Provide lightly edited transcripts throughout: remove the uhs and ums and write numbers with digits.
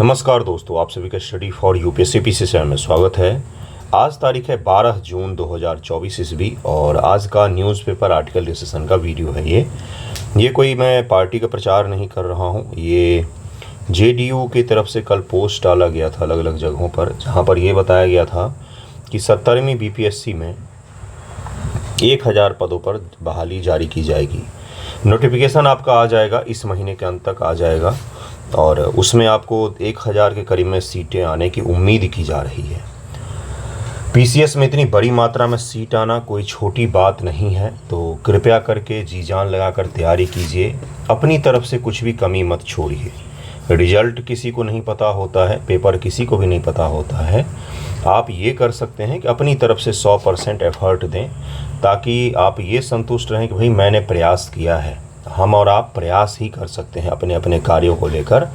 नमस्कार दोस्तों, आप सभी का study for UPSC PC channel में स्वागत है। आज तारीख है 12 जून 2024 ईस्वी और आज का न्यूज़पेपर आर्टिकल डिस्कशन का वीडियो है। ये कोई मैं पार्टी का प्रचार नहीं कर रहा हूँ। ये जेडीयू की तरफ से कल पोस्ट डाला गया था अलग अलग जगहों पर, जहाँ पर ये बताया गया था कि 70वीं बीपीएससी में 1000 पदों पर बहाली जारी की जाएगी। नोटिफिकेशन आपका आ जाएगा, इस महीने के अंत तक आ जाएगा और उसमें आपको 1000 के करीब में सीटें आने की उम्मीद की जा रही है। पीसीएस में इतनी बड़ी मात्रा में सीट आना कोई छोटी बात नहीं है, तो कृपया करके जी जान लगाकर तैयारी कीजिए। अपनी तरफ से कुछ भी कमी मत छोड़िए। रिजल्ट किसी को नहीं पता होता है, पेपर किसी को भी नहीं पता होता है। आप ये कर सकते हैं कि अपनी तरफ से 100% एफर्ट दें, ताकि आप ये संतुष्ट रहें कि भाई मैंने प्रयास किया है। हम और आप प्रयास ही कर सकते हैं अपने अपने कार्यों को लेकर,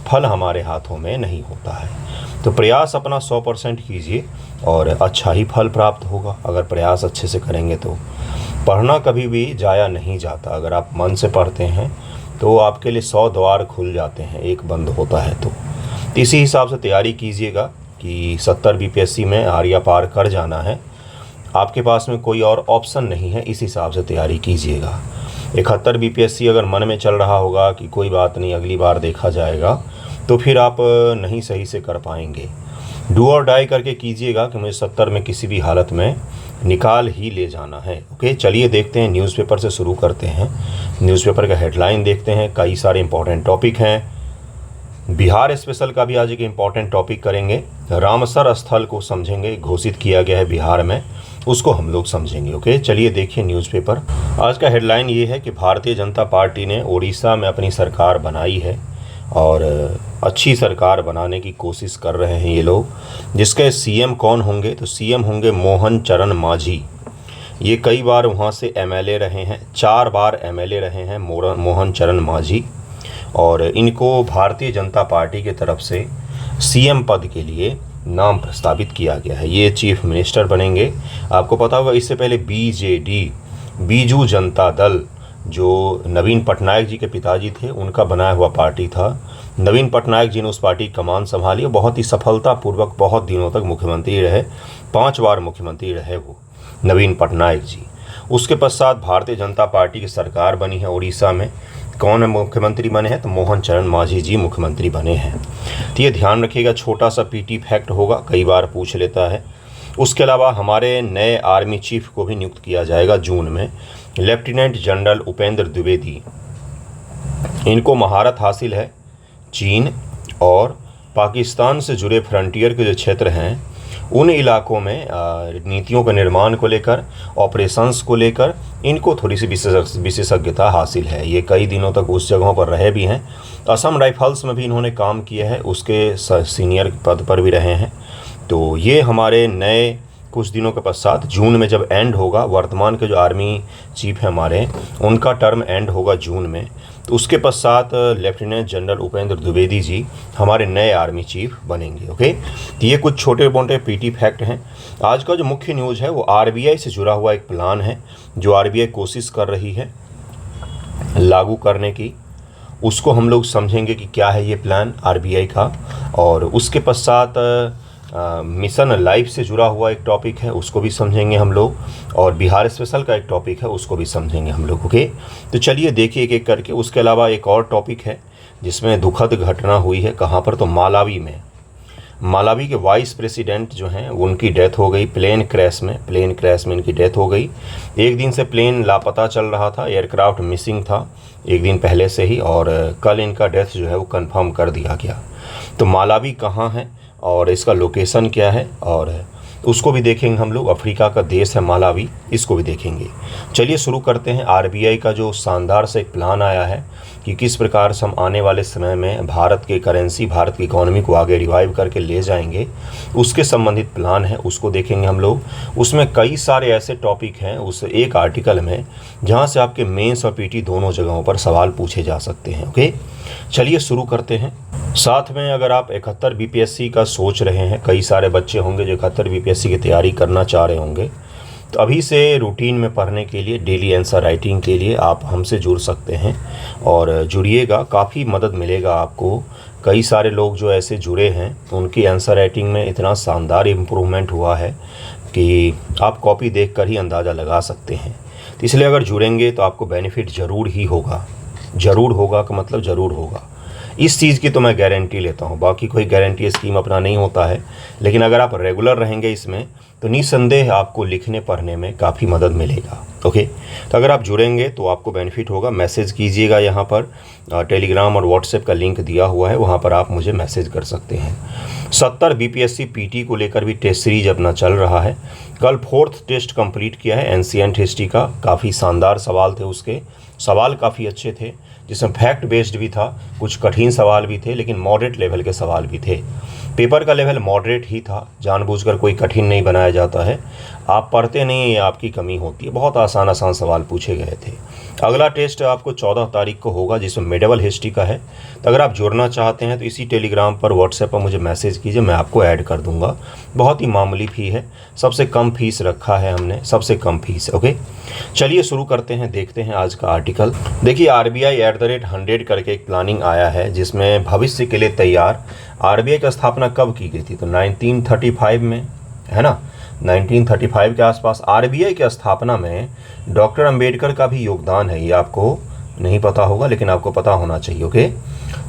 फल हमारे हाथों में नहीं होता है। तो प्रयास अपना 100% कीजिए और अच्छा ही फल प्राप्त होगा अगर प्रयास अच्छे से करेंगे तो। पढ़ना कभी भी जाया नहीं जाता। अगर आप मन से पढ़ते हैं तो आपके लिए 100 द्वार खुल जाते हैं, एक बंद होता है। तो इसी हिसाब से तैयारी कीजिएगा कि 70 बीपीएससी में आर्या पार कर जाना है। आपके पास में कोई और ऑप्शन नहीं है, इस हिसाब से तैयारी कीजिएगा। 71 बीपीएससी अगर मन में चल रहा होगा कि कोई बात नहीं अगली बार देखा जाएगा, तो फिर आप नहीं सही से कर पाएंगे। डू और डाई करके कीजिएगा कि मुझे 70 में किसी भी हालत में निकाल ही ले जाना है। ओके, चलिए देखते हैं, न्यूज़पेपर से शुरू करते हैं। न्यूज़पेपर का हेडलाइन देखते हैं। कई सारे इंपॉर्टेंट टॉपिक हैं। बिहार स्पेशल का भी आज एक इम्पॉर्टेंट टॉपिक करेंगे। रामसर स्थल को समझेंगे, घोषित किया गया है बिहार में, उसको हम लोग समझेंगे। ओके, चलिए देखिए न्यूज़पेपर। आज का हेडलाइन ये है कि भारतीय जनता पार्टी ने ओडिशा में अपनी सरकार बनाई है और अच्छी सरकार बनाने की कोशिश कर रहे हैं ये लोग। जिसके सीएम कौन होंगे, तो सीएम होंगे मोहन चरण मांझी। ये कई बार वहाँ से एमएलए रहे हैं, 4 बार एमएलए रहे हैं मोहन चरण मांझी, और इनको भारतीय जनता पार्टी की तरफ से सीएम पद के लिए नाम प्रस्तावित किया गया है। ये चीफ मिनिस्टर बनेंगे। आपको पता होगा इससे पहले बीजेडी, बीजू जनता दल, जो नवीन पटनायक जी के पिताजी थे, उनका बनाया हुआ पार्टी था। नवीन पटनायक जी ने उस पार्टी की कमान संभाली और बहुत ही सफलतापूर्वक बहुत दिनों तक मुख्यमंत्री रहे। 5 बार मुख्यमंत्री रहे वो नवीन पटनायक जी। उसके पश्चात भारतीय जनता पार्टी की सरकार बनी है उड़ीसा में। कौन मुख्यमंत्री बने हैं, तो मोहन चरण मांझी जी मुख्यमंत्री बने हैं। तो ये ध्यान रखिएगा, छोटा सा पीटी फैक्ट होगा, कई बार पूछ लेता है। उसके अलावा हमारे नए आर्मी चीफ को भी नियुक्त किया जाएगा जून में, लेफ्टिनेंट जनरल उपेंद्र द्विवेदी। इनको महारत हासिल है चीन और पाकिस्तान से जुड़े फ्रंटियर के जो क्षेत्र हैं उन इलाकों में नीतियों के निर्माण को लेकर, ऑपरेशंस को लेकर इनको थोड़ी सी विशेषज्ञता हासिल है। ये कई दिनों तक उस जगहों पर रहे भी हैं। असम राइफल्स में भी इन्होंने काम किया है, उसके सीनियर पद पर भी रहे हैं। तो ये हमारे नए कुछ दिनों के पश्चात जून में जब एंड होगा, वर्तमान के जो आर्मी चीफ हैं हमारे, उनका टर्म एंड होगा जून में, तो उसके पश्चात लेफ्टिनेंट जनरल उपेंद्र द्विवेदी जी हमारे नए आर्मी चीफ बनेंगे। ओके, तो ये कुछ छोटे मोटे पीटी फैक्ट हैं। आज का जो मुख्य न्यूज़ है वो आरबीआई से जुड़ा हुआ एक प्लान है जो आरबीआई कोशिश कर रही है लागू करने की। उसको हम लोग समझेंगे कि क्या है ये प्लान आरबीआई का। और उसके पश्चात मिशन लाइफ से जुड़ा हुआ एक टॉपिक है, उसको भी समझेंगे हम लोग। और बिहार स्पेशल का एक टॉपिक है, उसको भी समझेंगे हम लोग। ओके, तो चलिए देखिए एक एक करके। उसके अलावा एक और टॉपिक है जिसमें दुखद घटना हुई है। कहाँ पर, तो मालावी में। मालावी के वाइस प्रेसिडेंट जो हैं उनकी डेथ हो गई प्लेन क्रैश में इनकी डेथ हो गई। एक दिन से प्लेन लापता चल रहा था, एयरक्राफ्ट मिसिंग था एक दिन पहले से ही, और कल इनका डेथ जो है वो कंफर्म कर दिया गया। तो मालावी कहाँ है और इसका लोकेशन क्या है, और उसको भी देखेंगे हम लोग। अफ्रीका का देश है मालावी, इसको भी देखेंगे। चलिए शुरू करते हैं। आरबीआई का जो शानदार से एक प्लान आया है कि किस प्रकार से हम आने वाले समय में भारत के करेंसी, भारत की इकोनॉमी को आगे रिवाइव करके ले जाएंगे, उसके संबंधित प्लान है, उसको देखेंगे हम लोग। उसमें कई सारे ऐसे टॉपिक हैं उस एक आर्टिकल में जहाँ से आपके मेंस और पीटी दोनों जगहों पर सवाल पूछे जा सकते हैं। ओके, चलिए शुरू करते हैं। साथ में अगर आप 71 बीपीएससी का सोच रहे हैं, कई सारे बच्चे होंगे जो 71 बीपीएससी की तैयारी करना चाह रहे होंगे, तो अभी से रूटीन में पढ़ने के लिए, डेली आंसर राइटिंग के लिए आप हमसे जुड़ सकते हैं और जुड़िएगा। काफ़ी मदद मिलेगा आपको कई सारे लोग जो ऐसे जुड़े हैं उनकी आंसर राइटिंग में इतना शानदार इम्प्रूवमेंट हुआ है कि आप कॉपी देखकर ही अंदाज़ा लगा सकते हैं। तो इसलिए अगर जुड़ेंगे तो आपको बेनिफिट ज़रूर ही होगा। ज़रूर होगा का मतलब ज़रूर होगा, इस चीज़ की तो मैं गारंटी लेता हूँ। बाकी कोई गारंटी स्कीम अपना नहीं होता है, लेकिन अगर आप रेगुलर रहेंगे इसमें तो निस्संदेह आपको लिखने पढ़ने में काफ़ी मदद मिलेगा। ओके, तो अगर आप जुड़ेंगे तो आपको बेनिफिट होगा। मैसेज कीजिएगा, यहाँ पर टेलीग्राम और व्हाट्सएप का लिंक दिया हुआ है, वहाँ पर आप मुझे मैसेज कर सकते हैं। 70 बीपीएससी पीटी को लेकर भी टेस्ट सीरीज अपना चल रहा है। कल 4th टेस्ट कंप्लीट किया है एंशिएंट हिस्ट्री का। काफ़ी शानदार सवाल थे उसके, सवाल काफ़ी अच्छे थे, जिसमें फैक्ट बेस्ड भी था, कुछ कठिन सवाल भी थे, लेकिन मॉडरेट लेवल के सवाल भी थे। पेपर का लेवल मॉडरेट ही था, जानबूझकर कोई कठिन नहीं बनाया जाता है। आप पढ़ते नहीं हैं, ये आपकी कमी होती है। बहुत आसान आसान सवाल पूछे गए थे। अगला टेस्ट आपको 14 तारीख को होगा, जिसमें मेडिवल हिस्ट्री का है। तो अगर आप जुड़ना चाहते हैं तो इसी टेलीग्राम पर व्हाट्सएप पर मुझे मैसेज कीजिए, मैं आपको ऐड कर दूंगा। बहुत ही मामूली फ़ी है, सबसे कम फीस रखा है हमने, सबसे कम फीस। ओके, चलिए शुरू करते हैं, देखते हैं आज का आर्टिकल। देखिए, RBI @100 करके एक प्लानिंग आया है, जिसमें भविष्य के लिए तैयार। RBI की स्थापना कब की गई थी? तो 1935 में, है ना। 1935 के आसपास RBI की स्थापना में डॉक्टर अंबेडकर का भी योगदान है। ये आपको नहीं पता होगा, लेकिन आपको पता होना चाहिए। ओके,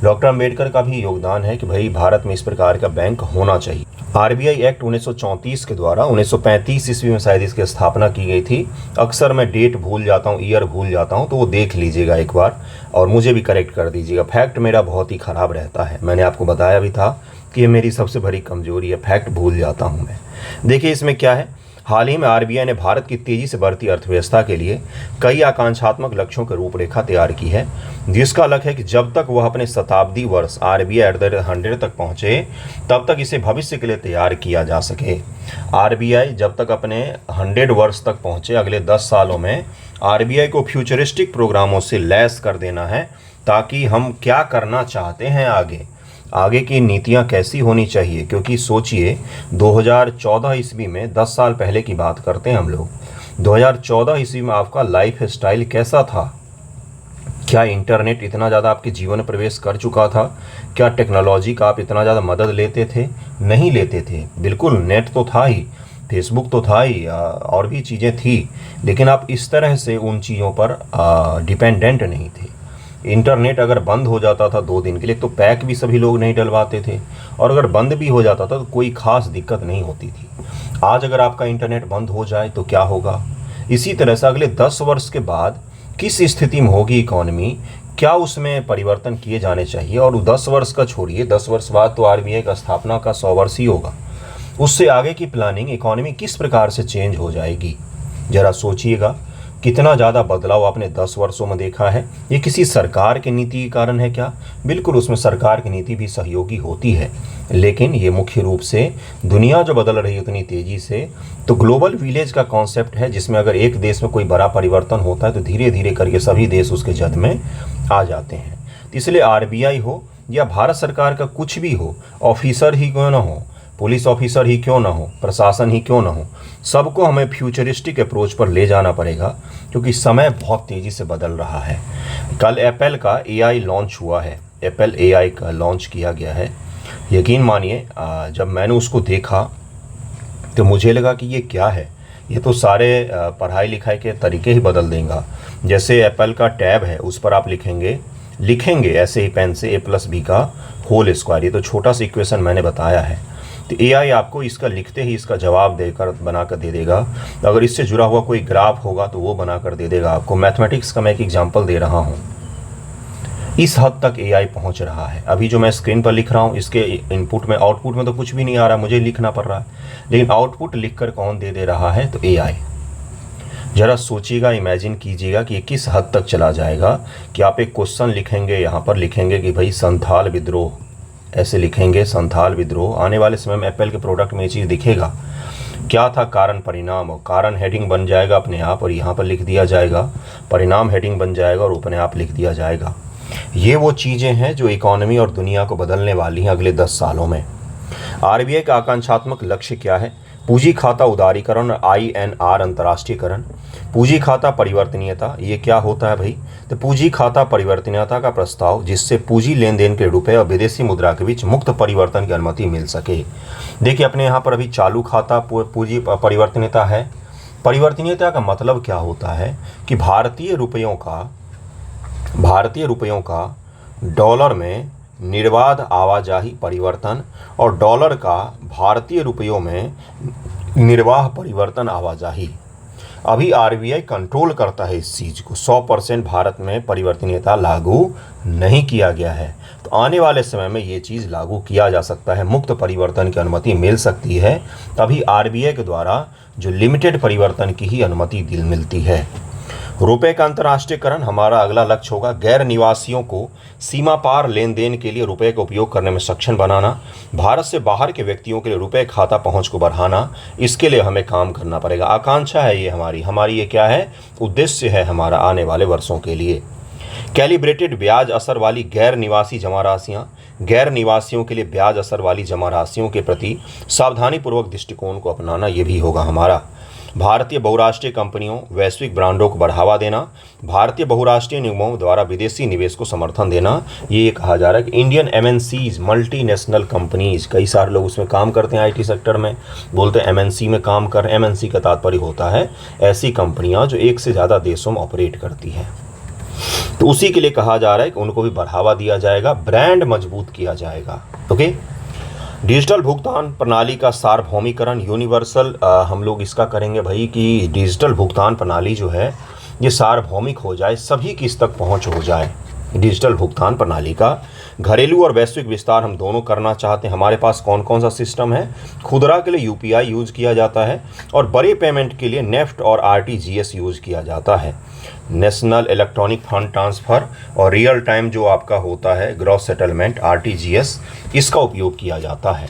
डॉक्टर अंबेडकर का भी योगदान है कि भाई भारत में इस प्रकार का बैंक होना चाहिए। RBI एक्ट 1934 के द्वारा 1935 ईस्वी में शायद इसकी स्थापना की गई थी। अक्सर मैं डेट भूल जाता हूँ, ईयर भूल जाता हूँ, तो वो देख लीजिएगा एक बार और मुझे भी करेक्ट कर दीजिएगा। फैक्ट मेरा बहुत ही ख़राब रहता है, मैंने आपको बताया भी था कि ये मेरी सबसे बड़ी कमजोरी है, फैक्ट भूल जाता हूँ मैं। देखिए इसमें क्या है, हाल ही में RBI ने भारत की तेजी से बढ़ती अर्थव्यवस्था के लिए कई आकांक्षात्मक लक्ष्यों की रूपरेखा तैयार की है, जिसका लक्ष्य है कि जब तक वह अपने शताब्दी वर्ष RBI @100 तक पहुंचे, तब तक इसे भविष्य के लिए तैयार किया जा सके। RBI जब तक अपने 100 वर्ष तक पहुंचे, अगले 10 सालों में RBI को फ्यूचरिस्टिक प्रोग्रामों से लैस कर देना है, ताकि हम क्या करना चाहते हैं आगे की नीतियां कैसी होनी चाहिए। क्योंकि सोचिए 2014 ईस्वी में, 10 साल पहले की बात करते हैं हम लोग, 2014 ईस्वी में आपका लाइफ स्टाइल कैसा था? क्या इंटरनेट इतना ज़्यादा आपके जीवन में प्रवेश कर चुका था? क्या टेक्नोलॉजी का आप इतना ज़्यादा मदद लेते थे? नहीं लेते थे, बिल्कुल। नेट तो था ही, फेसबुक तो था ही, और भी चीज़ें थी, लेकिन आप इस तरह से उन चीज़ों पर डिपेंडेंट नहीं थे। इंटरनेट अगर बंद हो जाता था 2 दिन के लिए, तो पैक भी सभी लोग नहीं डलवाते थे, और अगर बंद भी हो जाता था तो कोई खास दिक्कत नहीं होती थी। आज अगर आपका इंटरनेट बंद हो जाए तो क्या होगा? इसी तरह से अगले 10 वर्ष के बाद किस स्थिति में होगी इकॉनमी, क्या उसमें परिवर्तन किए जाने चाहिए। और 10 वर्ष का छोड़िए, 10 वर्ष बाद तो RBI का स्थापना का 100 वर्ष ही होगा। उससे आगे की प्लानिंग, इकॉनमी किस प्रकार से चेंज हो जाएगी, ज़रा सोचिएगा। कितना ज़्यादा बदलाव आपने 10 वर्षों में देखा है। ये किसी सरकार की नीति के कारण है क्या? बिल्कुल, उसमें सरकार की नीति भी सहयोगी होती है, लेकिन ये मुख्य रूप से दुनिया जो बदल रही है उतनी तेज़ी से, तो ग्लोबल विलेज का कॉन्सेप्ट है, जिसमें अगर एक देश में कोई बड़ा परिवर्तन होता है तो धीरे धीरे करके सभी देश उसके जद में आ जाते हैं। इसलिए RBI हो या भारत सरकार का कुछ भी हो, ऑफिसर ही क्यों ना हो, पुलिस ऑफिसर ही क्यों ना हो, प्रशासन ही क्यों ना हो, सबको हमें फ्यूचरिस्टिक अप्रोच पर ले जाना पड़ेगा, क्योंकि समय बहुत तेज़ी से बदल रहा है। कल एप्पल का AI लॉन्च हुआ है, एप्पल AI का लॉन्च किया गया है। यकीन मानिए, जब मैंने उसको देखा तो मुझे लगा कि ये क्या है, ये तो सारे पढ़ाई लिखाई के तरीके ही बदल देगा। जैसे एप्पल का टैब है, उस पर आप लिखेंगे ऐसे ही पेन से A+B का होल स्क्वायर, ये तो छोटा सा इक्वेशन मैंने बताया है। तो AI आपको इसका लिखते ही इसका जवाब देकर बनाकर दे देगा। अगर इससे जुड़ा हुआ कोई ग्राफ होगा तो वो बनाकर दे देगा आपको। मैथमेटिक्स का मैं एक एग्जांपल दे रहा हूँ, इस हद तक AI पहुँच रहा है। अभी जो मैं स्क्रीन पर लिख रहा हूँ, इसके इनपुट में, आउटपुट में तो कुछ भी नहीं आ रहा, मुझे लिखना पड़ रहा है, लेकिन आउटपुट लिख कर कौन दे रहा है? तो AI। ज़रा सोचिएगा, इमेजिन कीजिएगा कि ये किस हद तक चला जाएगा कि आप एक क्वेश्चन लिखेंगे, यहाँ पर लिखेंगे कि भाई संथाल विद्रोह, ऐसे लिखेंगे संथाल विद्रोह। आने वाले समय में एप्पल के प्रोडक्ट में ये चीज़ दिखेगा, क्या था कारण परिणाम, और कारण हेडिंग बन जाएगा अपने आप, और यहाँ पर लिख दिया जाएगा, परिणाम हेडिंग बन जाएगा और अपने आप लिख दिया जाएगा। ये वो चीज़ें हैं जो इकॉनमी और दुनिया को बदलने वाली हैं अगले 10 सालों में। RBI का आकांक्षात्मक लक्ष्य क्या है? पूंजी खाता उदारीकरण, INR अंतर्राष्ट्रीयकरण, पूंजी खाता परिवर्तनीयता, ये क्या होता है भाई? तो पूंजी खाता परिवर्तनीयता का प्रस्ताव जिससे पूंजी लेन देन के रुपए और विदेशी मुद्रा के बीच मुक्त परिवर्तन की अनुमति मिल सके। देखिए अपने यहाँ पर अभी चालू खाता पूंजी परिवर्तनीयता है। परिवर्तनीयता का मतलब क्या होता है कि भारतीय रुपयों का डॉलर में निर्बाध आवाजाही परिवर्तन और डॉलर का भारतीय रुपयों में निर्बाध परिवर्तन आवाजाही। अभी RBI कंट्रोल करता है इस चीज़ को। 100% भारत में परिवर्तनीयता लागू नहीं किया गया है, तो आने वाले समय में ये चीज़ लागू किया जा सकता है, मुक्त परिवर्तन की अनुमति मिल सकती है। तभी RBI के द्वारा जो लिमिटेड परिवर्तन की ही अनुमति मिलती है। रुपए का अंतर्राष्ट्रीयकरण हमारा अगला लक्ष्य होगा। गैर निवासियों को सीमा पार लेन देन के लिए रुपए का उपयोग करने में सक्षम बनाना, भारत से बाहर के व्यक्तियों के लिए रुपए खाता पहुंच को बढ़ाना, इसके लिए हमें काम करना पड़ेगा। आकांक्षा है ये हमारी ये क्या है? उद्देश्य है हमारा आने वाले वर्षों के लिए। कैलिब्रेटेड ब्याज असर वाली गैर निवासी जमा राशियाँ, गैर निवासियों के लिए ब्याज असर वाली जमा राशियों के प्रति सावधानीपूर्वक दृष्टिकोण को अपनाना, ये भी होगा हमारा। भारतीय बहुराष्ट्रीय कंपनियों, वैश्विक ब्रांडों को बढ़ावा देना, भारतीय बहुराष्ट्रीय निगमों द्वारा विदेशी निवेश को समर्थन देना, ये कहा जा रहा है कि इंडियन MNCs, मल्टीनेशनल कंपनीज, कई सारे लोग उसमें काम करते हैं IT सेक्टर में, बोलते हैं MNC में काम कर। MNC का तात्पर्य होता है ऐसी कंपनियां जो एक से ज़्यादा देशों में ऑपरेट करती हैं। तो उसी के लिए कहा जा रहा है कि उनको भी बढ़ावा दिया जाएगा, ब्रांड मजबूत किया जाएगा। ओके। डिजिटल भुगतान प्रणाली का सार्वभौमिकरण, यूनिवर्सल, हम लोग इसका करेंगे भाई कि डिजिटल भुगतान प्रणाली जो है ये सार्वभौमिक हो जाए, सभी की इस तक पहुंच हो जाए। डिजिटल भुगतान प्रणाली का घरेलू और वैश्विक विस्तार हम दोनों करना चाहते हैं। हमारे पास कौन कौन सा सिस्टम है? खुदरा के लिए UPI यूज़ किया जाता है और बड़े पेमेंट के लिए नेफ्ट और RTGS यूज़ किया जाता है। नेशनल इलेक्ट्रॉनिक फंड ट्रांसफ़र और रियल टाइम जो आपका होता है ग्रॉस सेटलमेंट RTGS, इसका उपयोग किया जाता है।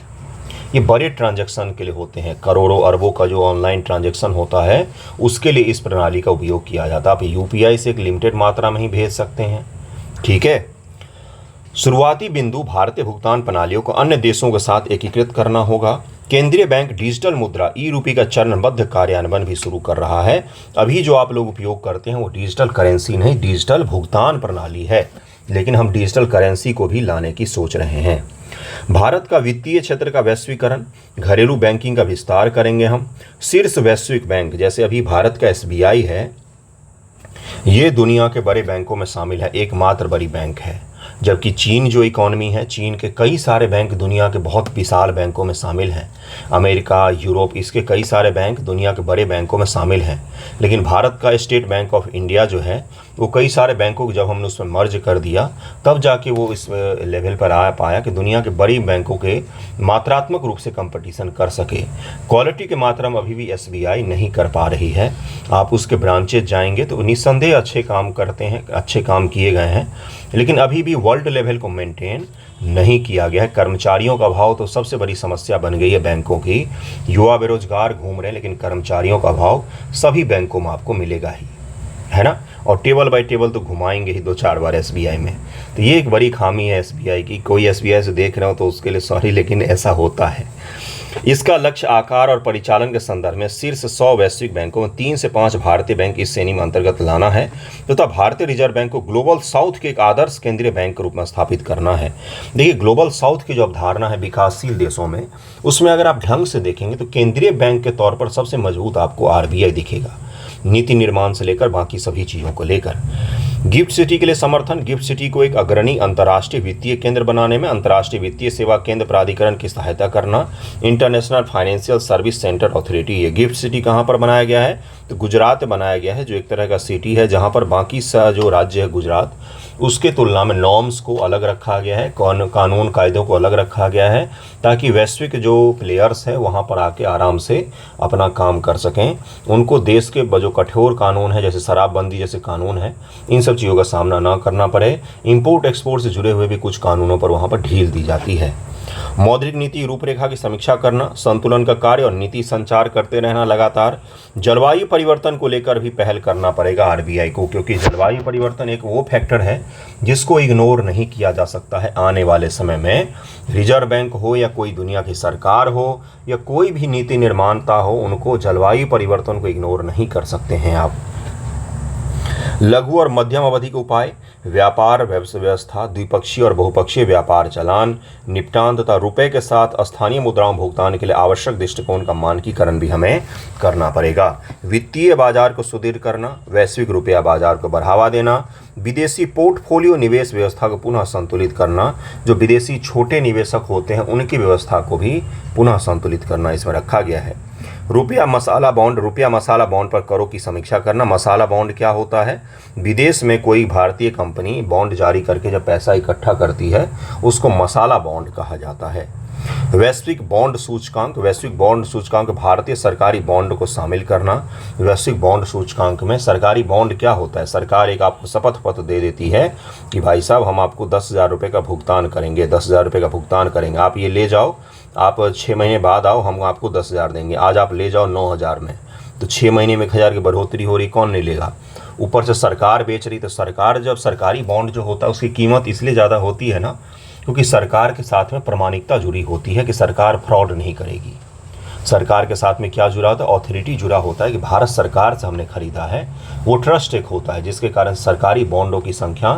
ये बड़े ट्रांजैक्शन के लिए होते हैं, करोड़ों अरबों का जो ऑनलाइन ट्रांजैक्शन होता है उसके लिए इस प्रणाली का उपयोग किया जाता है। आप UPI से एक लिमिटेड मात्रा में ही भेज सकते हैं। ठीक है। शुरुआती बिंदु भारतीय भुगतान प्रणालियों को अन्य देशों के साथ एकीकृत करना होगा। केंद्रीय बैंक डिजिटल मुद्रा ई-रूपी का चरणबद्ध कार्यान्वयन भी शुरू कर रहा है। अभी जो आप लोग उपयोग करते हैं वो डिजिटल करेंसी नहीं, डिजिटल भुगतान प्रणाली है, लेकिन हम डिजिटल करेंसी को भी लाने की सोच रहे हैं। भारत का वित्तीय क्षेत्र का वैश्वीकरण, घरेलू बैंकिंग का विस्तार करेंगे हम। शीर्ष वैश्विक बैंक जैसे अभी भारत का SBI है, ये दुनिया के बड़े बैंकों में शामिल है, एकमात्र बड़ी बैंक है। जबकि चीन जो इकॉनमी है, चीन के कई सारे बैंक दुनिया के बहुत विशाल बैंकों में शामिल हैं। अमेरिका, यूरोप, इसके कई सारे बैंक दुनिया के बड़े बैंकों में शामिल हैं। लेकिन भारत का स्टेट बैंक ऑफ इंडिया जो है वो कई सारे बैंकों को जब हमने उसमें मर्ज कर दिया तब जाके वो इस लेवल पर आ पाया कि दुनिया के बड़ी बैंकों के मात्रात्मक रूप से कंपटीशन कर सके। क्वालिटी के मात्रा में अभी भी SBI नहीं कर पा रही है। आप उसके ब्रांचेज जाएंगे तो निस्संदेह अच्छे काम करते हैं, अच्छे काम किए गए हैं, लेकिन अभी भी वर्ल्ड लेवल को मेंटेन नहीं किया गया है। कर्मचारियों का अभाव तो सबसे बड़ी समस्या बन गई है बैंकों की। युवा बेरोजगार घूम रहे हैं, लेकिन कर्मचारियों का अभाव सभी बैंकों में आपको मिलेगा ही, है ना। और टेबल बाय टेबल तो घुमाएंगे ही 2-4 बार SBI में। तो ये एक बड़ी खामी है SBI की। कोई SBI से देख रहे हो तो उसके लिए सॉरी, लेकिन ऐसा होता है। इसका लक्ष्य आकार और परिचालन के संदर्भ में शीर्ष 100 वैश्विक बैंकों में 3 से 5 भारतीय बैंक इस श्रेणी में अंतर्गत लाना है तथा भारतीय रिजर्व बैंक को ग्लोबल साउथ के एक आदर्श केंद्रीय बैंक के रूप में स्थापित करना है। देखिए, ग्लोबल साउथ की जो अवधारणा है विकासशील देशों में, उसमें अगर आप ढंग से देखेंगे तो केंद्रीय बैंक के तौर पर सबसे मजबूत आपको RBI दिखेगा, नीति निर्माण से लेकर बाकी सभी चीज़ों को लेकर। गिफ्ट सिटी के लिए समर्थन, गिफ्ट सिटी को एक अग्रणी अंतर्राष्ट्रीय वित्तीय केंद्र बनाने में अंतर्राष्ट्रीय वित्तीय सेवा केंद्र प्राधिकरण की सहायता करना। International financial service centre authority, ये गिफ्ट सिटी कहाँ पर बनाया गया है? तो गुजरात में बनाया गया है, जो एक तरह का सिटी है जहाँ पर बाकी जो राज्य है गुजरात, उसके तुलना में नॉर्म्स को अलग रखा गया है, कानून कायदों को अलग रखा गया है, ताकि वैश्विक जो प्लेयर्स हैं वहाँ पर आके आराम से अपना काम कर सकें। उनको देश के जो कठोर कानून है, जैसे शराबबंदी जैसे कानून है, इन सब चीज़ों का सामना ना करना पड़े। इंपोर्ट एक्सपोर्ट से जुड़े हुए भी कुछ कानूनों पर वहाँ पर ढील दी जाती है। मौद्रिक नीति रूपरेखा की समीक्षा करना, संतुलन का कार्य और नीति संचार करते रहना लगातार। जलवायु परिवर्तन को लेकर भी पहल करना पड़ेगा आरबीआई को, क्योंकि जलवायु परिवर्तन एक वो फैक्टर है जिसको इग्नोर नहीं किया जा सकता है। आने वाले समय में रिजर्व बैंक हो या कोई दुनिया की सरकार हो या कोई भी नीति निर्माता हो, उनको जलवायु परिवर्तन को इग्नोर नहीं कर सकते हैं आप। लघु और मध्यम अवधि के उपाय, व्यापार व्यवस्था, द्विपक्षीय और बहुपक्षीय व्यापार चालान निपटान तथा रुपए के साथ स्थानीय मुद्राओं भुगतान के लिए आवश्यक दृष्टिकोण का मानकीकरण भी हमें करना पड़ेगा। वित्तीय बाजार को सुदृढ़ करना, वैश्विक रुपया बाजार को बढ़ावा देना, विदेशी पोर्टफोलियो निवेश व्यवस्था को पुनः संतुलित करना, जो विदेशी छोटे निवेशक होते हैं उनकी व्यवस्था को भी पुनः संतुलित करना इसमें रखा गया है। रुपया मसाला बॉन्ड पर करों की समीक्षा करना। मसाला बॉन्ड क्या होता है? विदेश में कोई भारतीय कंपनी बॉन्ड जारी करके जब पैसा इकट्ठा करती है उसको मसाला बॉन्ड कहा जाता है। वैश्विक बॉन्ड सूचकांक भारतीय सरकारी बॉन्ड को शामिल करना। वैश्विक बॉन्ड सूचकांक में सरकारी बॉन्ड क्या होता है? सरकार एक आपको शपथ पत्र दे देती है कि भाई साहब हम आपको 10,000 रुपये का भुगतान करेंगे, 10,000 रुपये का भुगतान करेंगे, आप ये ले जाओ, आप 6 महीने बाद आओ, हम आपको 10,000 देंगे। आज आप ले जाओ 9,000 में, तो 6 महीने में 1,000 की बढ़ोतरी हो रही, कौन नहीं लेगा? ऊपर से सरकार बेच रही, तो सरकार जब सरकारी बॉन्ड जो होता है उसकी कीमत इसलिए ज़्यादा होती है ना, क्योंकि सरकार के साथ में प्रामाणिकता जुड़ी होती है कि सरकार फ्रॉड नहीं करेगी। सरकार के साथ में क्या जुड़ा होता है? ऑथोरिटी जुड़ा होता है कि भारत सरकार से हमने खरीदा है, वो ट्रस्ट एक होता है जिसके कारण सरकारी बॉन्डों की संख्या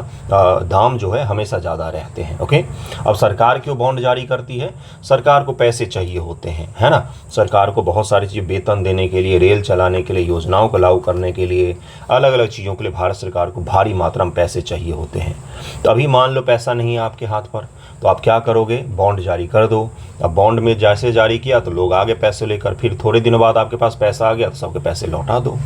दाम जो है हमेशा ज़्यादा रहते हैं। ओके, अब सरकार क्यों बॉन्ड जारी करती है? सरकार को पैसे चाहिए होते हैं, है ना। सरकार को बहुत सारी चीज़ें, वेतन देने के लिए, रेल चलाने के लिए, योजनाओं को लागू करने के लिए, अलग अलग चीज़ों के लिए भारत सरकार को भारी मात्रा में पैसे चाहिए होते हैं। तो अभी मान लो पैसा नहीं है आपके हाथ पर, तो आप क्या करोगे? बॉन्ड जारी कर दो। अब बॉन्ड में जैसे जारी किया तो लोग आगे पैसे लेकर, फिर थोड़े दिनों बाद आपके पास पैसा आ गया तो सबके पैसे लौटा दो।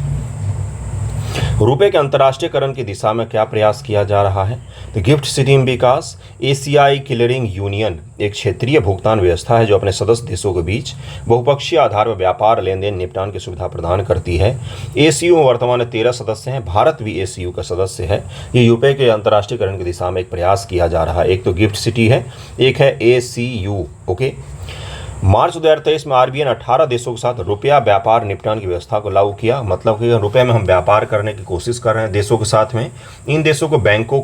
रुपए के अंतर्राष्ट्रीयकरण की दिशा में क्या प्रयास किया जा रहा है? तो गिफ्ट सिटी विकास एशियाई क्लियरिंग यूनियन एक क्षेत्रीय भुगतान व्यवस्था है जो अपने सदस्य देशों के बीच बहुपक्षीय आधार पर व्यापार लेन देन निपटान की सुविधा प्रदान करती है। एसीयू में वर्तमान में 13 सदस्य हैं, भारत भी एसीयू का सदस्य है। ये रुपए के अंतर्राष्ट्रीयकरण की दिशा में एक प्रयास किया जा रहा है। एक तो गिफ्ट सिटी है, एक है एसीयू। ओके, मार्च 2023 में आरबीआई ने 18 देशों के साथ रुपया व्यापार निपटान की व्यवस्था को लागू किया। मतलब कि रुपए में हम व्यापार करने की कोशिश कर रहे हैं देशों के साथ में। इन देशों के बैंकों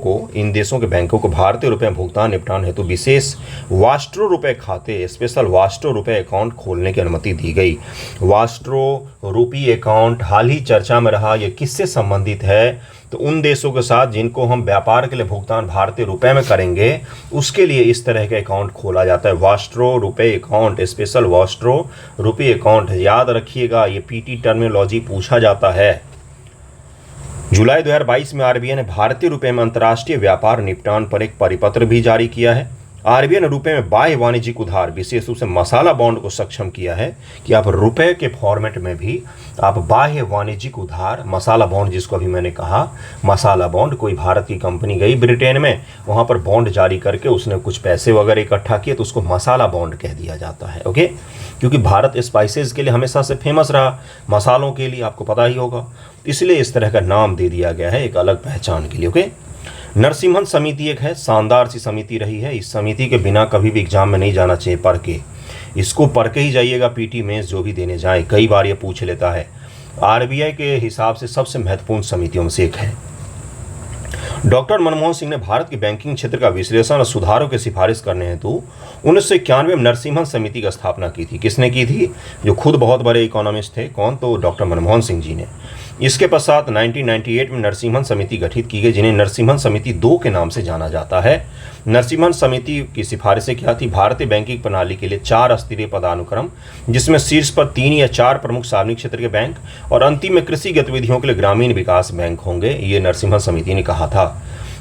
को भारतीय रुपए में भुगतान निपटान हेतु विशेष वास्ट्रो रुपए खाते, स्पेशल वास्ट्रो रुपए अकाउंट खोलने की अनुमति दी गई। वास्ट्रो रुपी अकाउंट हाल ही चर्चा में रहा। ये किससे संबंधित है? तो उन देशों के साथ जिनको हम व्यापार के लिए भुगतान भारतीय रुपए में करेंगे उसके लिए इस तरह के अकाउंट खोला जाता है। वास्ट्रो रुपए अकाउंट, स्पेशल वास्ट्रो रुपए अकाउंट, याद रखिएगा, ये पीटी टर्मिनोलॉजी पूछा जाता है। जुलाई 2022 में आरबीआई ने भारतीय रुपए में अंतर्राष्ट्रीय व्यापार निपटान पर एक परिपत्र भी जारी किया है। आरबीआई ने रुपए में बाह्य वाणिज्यिक उधार, विशेष रूप से मसाला बॉन्ड को सक्षम किया है कि आप रुपए के फॉर्मेट में भी आप बाह्य वाणिज्यिक उधार, मसाला बॉन्ड जिसको अभी मैंने कहा, मसाला बॉन्ड, कोई भारत की कंपनी गई ब्रिटेन में, वहाँ पर बॉन्ड जारी करके उसने कुछ पैसे वगैरह इकट्ठा किए तो उसको मसाला बॉन्ड कह दिया जाता है। ओके, क्योंकि भारत स्पाइसेस के लिए हमेशा से फेमस रहा, मसालों के लिए आपको पता ही होगा, इसलिए इस तरह का नाम दे दिया गया है एक अलग पहचान के लिए। ओके, नरसिम्हन समिति एक है, शानदार सी समिति रही है। इस समिति के बिना कभी भी एग्जाम में नहीं जाना चाहिए पढ़ के, इसको पढ़ के ही जाइएगा। पीटी मेंस जो भी देने जाए, कई बार ये पूछ लेता है। आरबीआई के हिसाब से सबसे महत्वपूर्ण समितियों में से एक है। डॉक्टर मनमोहन सिंह ने भारत के बैंकिंग क्षेत्र का विश्लेषण और सुधारों की सिफारिश करने हेतु 1991 में नरसिम्हन समिति की स्थापना की थी। किसने की थी? जो खुद बहुत बड़े इकोनॉमिस्ट थे। कौन? तो डॉक्टर मनमोहन सिंह जी ने। इसके पश्चात 1998 में नरसिम्हन समिति गठित की गई, जिन्हें नरसिम्हन समिति 2 के नाम से जाना जाता है। नरसिम्हन समिति की सिफारिशें क्या थी? भारतीय बैंकिंग प्रणाली के लिए 4 स्तरीय पदानुक्रम, जिसमें शीर्ष पर 3 या 4 प्रमुख सार्वजनिक क्षेत्र के बैंक और अंतिम में कृषि गतिविधियों के लिए ग्रामीण विकास बैंक होंगे, ये नरसिम्हन समिति ने कहा था।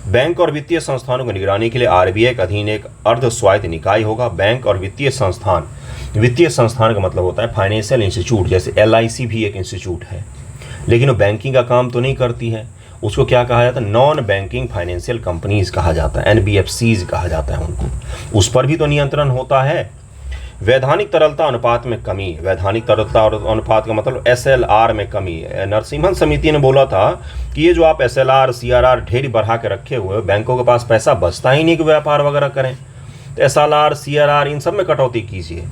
बैंक और वित्तीय संस्थानों की निगरानी के लिए आरबीआई के अधीन एक अर्ध स्वायत्त निकाय होगा। बैंक और वित्तीय संस्थान का मतलब होता है फाइनेंशियल इंस्टीट्यूट, जैसे एलआईसी भी एक इंस्टीट्यूट है, लेकिन वो बैंकिंग का काम तो नहीं करती है। उसको क्या कहा जाता है? नॉन बैंकिंग फाइनेंशियल कंपनीज कहा जाता है, एनबीएफसीज कहा जाता है उनको। उस पर भी तो नियंत्रण होता है। वैधानिक तरलता अनुपात में कमी, वैधानिक तरलता अनुपात का मतलब एसएलआर में कमी। नरसिम्हन समिति ने बोला था कि ये जो आप एसएलआर, सीआरआर ढेर बढ़ा के रखे हुए, बैंकों के पास पैसा बचता ही नहीं कि व्यापार वगैरह करें। तो SLR, CRR इन सब में कटौती कीजिए।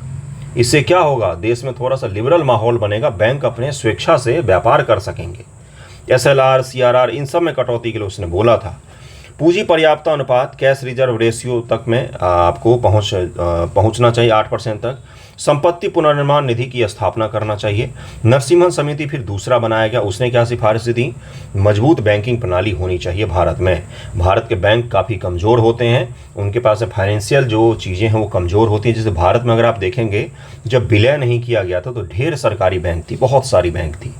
इससे क्या होगा, देश में थोड़ा सा लिबरल माहौल बनेगा, बैंक अपने स्वेच्छा से व्यापार कर सकेंगे। SLR, CRR इन सब में कटौती के लिए उसने बोला था। पूंजी पर्याप्तता अनुपात, कैश रिजर्व रेशियो तक में आपको पहुंचना चाहिए 8% तक। संपत्ति पुनर्निर्माण निधि की स्थापना करना चाहिए। नरसिम्हन समिति फिर दूसरा बनाया गया, उसने क्या सिफारिश दी, मजबूत बैंकिंग प्रणाली होनी चाहिए भारत में। भारत के बैंक काफ़ी कमज़ोर होते हैं, उनके पास फाइनेंशियल जो चीज़ें हैं वो कमज़ोर होती हैं। जैसे भारत में अगर आप देखेंगे, जब विलय नहीं किया गया था तो ढेर सरकारी बैंक थी, बहुत सारी बैंक थी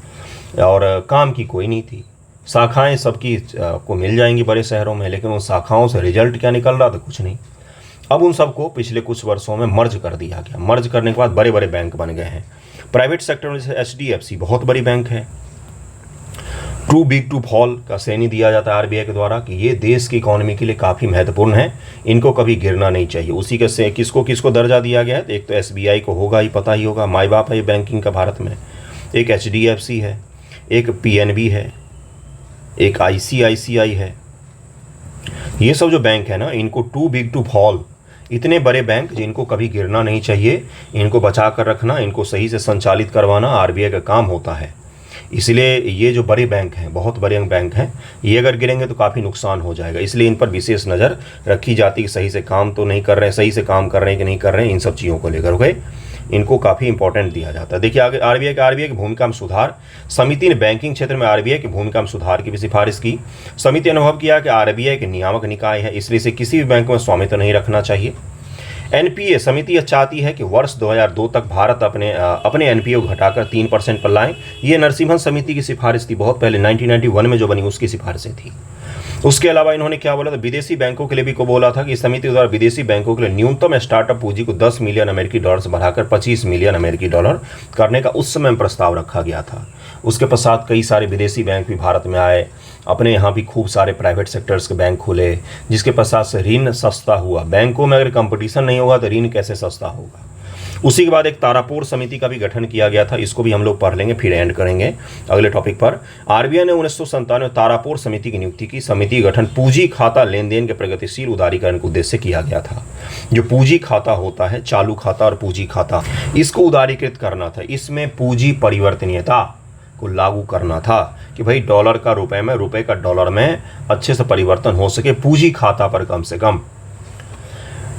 और काम की कोई नहीं थी। शाखाएं सबकी को मिल जाएंगी बड़े शहरों में, लेकिन उन शाखाओं से रिजल्ट क्या निकल रहा था, कुछ नहीं। अब उन सबको पिछले कुछ वर्षों में मर्ज कर दिया गया। मर्ज करने के बाद बड़े बड़े बैंक बन गए हैं। प्राइवेट सेक्टर में जैसे HDFC बहुत बड़ी बैंक है। टू बिग टू फॉल का श्रेणी दिया जाता है RBI के द्वारा कि ये देश की इकोनॉमी के लिए काफ़ी महत्वपूर्ण है, इनको कभी गिरना नहीं चाहिए। उसी के से किसको किसको दर्जा दिया गया है, एक तो SBI को होगा ही, पता ही होगा, माई बाप है ये बैंकिंग का भारत में। एक HDFC है, एक PNB है, एक ICICI है। ये सब जो बैंक है ना, इनको टू बिग टू फॉल, इतने बड़े बैंक जिनको कभी गिरना नहीं चाहिए, इनको बचा कर रखना, इनको सही से संचालित करवाना RBI का काम होता है। इसलिए ये जो बड़े बैंक हैं, बहुत बड़े बैंक हैं, ये अगर गिरेंगे तो काफ़ी नुकसान हो जाएगा। इसलिए इन पर विशेष नज़र रखी जाती है कि सही से काम तो नहीं कर रहे हैं, सही से काम कर रहे हैं कि नहीं कर रहे हैं, इन सब चीज़ों को लेकर के इनको काफ़ी इंपॉर्टेंट दिया जाता है। देखिए आगे RBI की भूमिका में सुधार। समिति ने बैंकिंग क्षेत्र में RBI की भूमिका में सुधार की भी सिफारिश की। समिति ने अनुभव किया कि RBI के नियामक निकाय है, इसलिए इसे किसी भी बैंक में स्वामित्व नहीं रखना चाहिए। NPA समिति यह चाहती है कि वर्ष 2002 तक भारत अपने NPA को घटाकर 3% पर लाएं। ये नरसिम्हन समिति की सिफारिश थी, बहुत पहले 1991 में जो बनी उसकी सिफारिशें थी। उसके अलावा इन्होंने क्या बोला था, विदेशी बैंकों के लिए भी को बोला था कि इस समिति द्वारा विदेशी बैंकों के लिए न्यूनतम स्टार्टअप पूंजी को $10 मिलियन से बढ़ाकर $25 मिलियन करने का उस समय प्रस्ताव रखा गया था। उसके पश्चात कई सारे विदेशी बैंक भी भारत में आए, अपने यहाँ भी खूब सारे प्राइवेट सेक्टर्स के बैंक खुले, जिसके पश्चात से ऋण सस्ता हुआ। बैंकों में अगर कंपटीशन नहीं होगा तो ऋण कैसे सस्ता होगा। उसी के बाद एक तारापुर समिति का भी गठन किया गया था, इसको भी हम लोग पढ़ लेंगे, फिर एंड करेंगे अगले टॉपिक पर। RBI ने 1997 में तारापुर समिति की नियुक्ति की। समिति गठन पूंजी खाता लेन देन के प्रगतिशील उदारीकरण के उद्देश्य से किया गया था। जो पूंजी खाता होता है, चालू खाता और पूंजी खाता, इसको उदारीकृत करना था। इसमें पूंजी परिवर्तनीयता को लागू करना था कि भाई डॉलर का रुपए में, रुपए का डॉलर में अच्छे से परिवर्तन हो सके, पूंजी खाता पर कम से कम।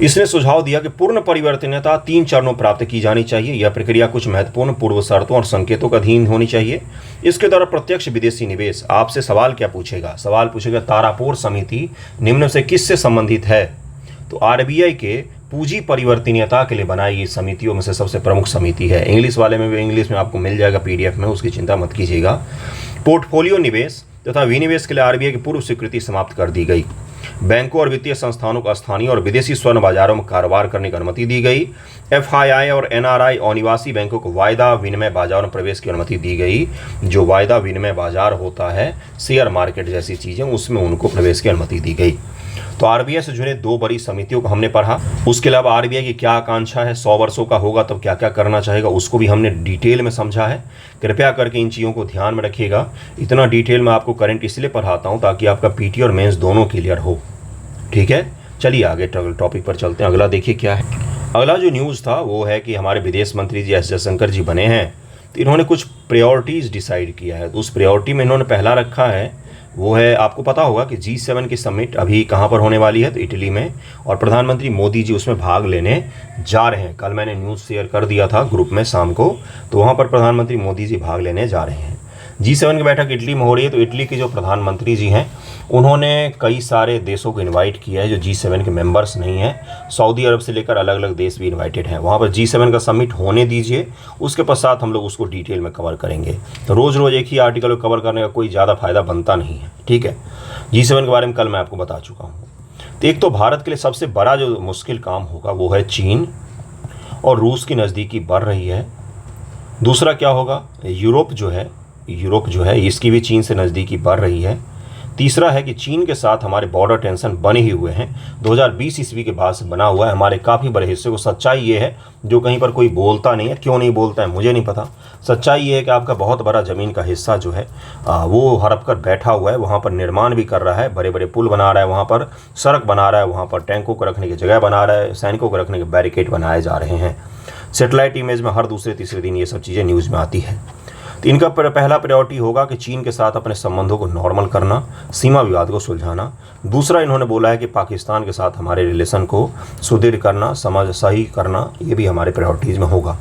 इसने सुझाव दिया कि पूर्ण परिवर्तनीयता 3 चरणों प्राप्त की जानी चाहिए। यह प्रक्रिया कुछ महत्वपूर्ण पूर्व शर्तों और संकेतों का अधीन होनी चाहिए। इसके द्वारा प्रत्यक्ष विदेशी निवेश, आपसे सवाल क्या पूछेगा, सवाल पूछेगा तारापुर समिति निम्न से किससे संबंधित है, तो RBI के पूंजी परिवर्तनीयता के लिए बनाई गई समितियों में से सबसे प्रमुख समिति है। इंग्लिश वाले में भी इंग्लिश में आपको मिल जाएगा PDF में, उसकी चिंता मत कीजिएगा। पोर्टफोलियो निवेश तथा विनिवेश के लिए RBI की पूर्व स्वीकृति समाप्त कर दी गई। बैंकों और वित्तीय संस्थानों को स्थानीय और विदेशी स्वर्ण बाजारों में कारोबार करने की अनुमति दी गई। FII और NRI अनिवासी बैंकों को वायदा विनिमय बाजार में प्रवेश की अनुमति दी गई। जो वायदा विनिमय बाजार होता है, शेयर मार्केट जैसी चीज़ें, उसमें उनको प्रवेश की अनुमति दी गई। तो RBI से जुड़े 2 बड़ी समितियों को हमने पढ़ा। उसके अलावा RBI की क्या आकांक्षा है, 100 वर्षों का होगा तब क्या क्या करना चाहेगा, उसको भी हमने डिटेल में समझा है। कृपया करके इन चीज़ों को ध्यान में रखिएगा। इतना डिटेल में आपको करंट इसलिए पढ़ाता हूँ ताकि आपका PT और मेंस दोनों क्लियर हो। ठीक है, चलिए आगे टॉपिक पर चलते हैं। अगला देखिए क्या है। अगला जो न्यूज़ था वो है कि हमारे विदेश मंत्री जी S जयशंकर जी बने हैं, तो इन्होंने कुछ प्रायोरिटीज़ डिसाइड किया है। तो उस प्रायोरिटी में इन्होंने पहला रखा है, वो है, आपको पता होगा कि G7 की समिट अभी कहाँ पर होने वाली है, तो इटली में, और प्रधानमंत्री मोदी जी उसमें भाग लेने जा रहे हैं। कल मैंने न्यूज़ शेयर कर दिया था ग्रुप में शाम को, तो वहाँ पर प्रधानमंत्री मोदी जी भाग लेने जा रहे हैं। G7 की बैठक इटली में हो रही है। तो इटली के जो प्रधानमंत्री जी हैं उन्होंने कई सारे देशों को इनवाइट किया है जो G7 के मेंबर्स नहीं हैं। सऊदी अरब से लेकर अलग अलग देश भी इनवाइटेड हैं। वहाँ पर G7 का समिट होने दीजिए, उसके पश्चात हम लोग उसको डिटेल में कवर करेंगे। तो रोज़ रोज़ एक ही आर्टिकल को कवर करने का कोई ज़्यादा फायदा बनता नहीं है। ठीक है, G7 के बारे में कल मैं आपको बता चुका हूँ। तो एक तो भारत के लिए सबसे बड़ा जो मुश्किल काम होगा वो है चीन और रूस की नज़दीकी बढ़ रही है। दूसरा क्या होगा, यूरोप जो है इसकी भी चीन से नज़दीकी बढ़ रही है। तीसरा है कि चीन के साथ हमारे बॉर्डर टेंशन बने ही हुए हैं, 2020 ईस्वी के बाद से बना हुआ है हमारे काफ़ी बड़े हिस्से को। सच्चाई ये है जो कहीं पर कोई बोलता नहीं है, क्यों नहीं बोलता है मुझे नहीं पता। सच्चाई ये है कि आपका बहुत बड़ा ज़मीन का हिस्सा जो है वो हड़प कर बैठा हुआ है, वहाँ पर निर्माण भी कर रहा है, बड़े बड़े पुल बना रहा है, वहाँ पर सड़क बना रहा है, वहाँ पर टैंकों को रखने की जगह बना रहा है, सैनिकों को रखने के बैरिकेड बनाए जा रहे हैं। सेटेलाइट इमेज में हर दूसरे तीसरे दिन ये सब चीज़ें न्यूज़ में आती है। तो इनका पहला प्रायोरिटी होगा कि चीन के साथ अपने संबंधों को नॉर्मल करना, सीमा विवाद को सुलझाना। दूसरा इन्होंने बोला है कि पाकिस्तान के साथ हमारे रिलेशन को सुदृढ़ करना, समझ सही करना, ये भी हमारे प्रायोरिटीज़ में होगा।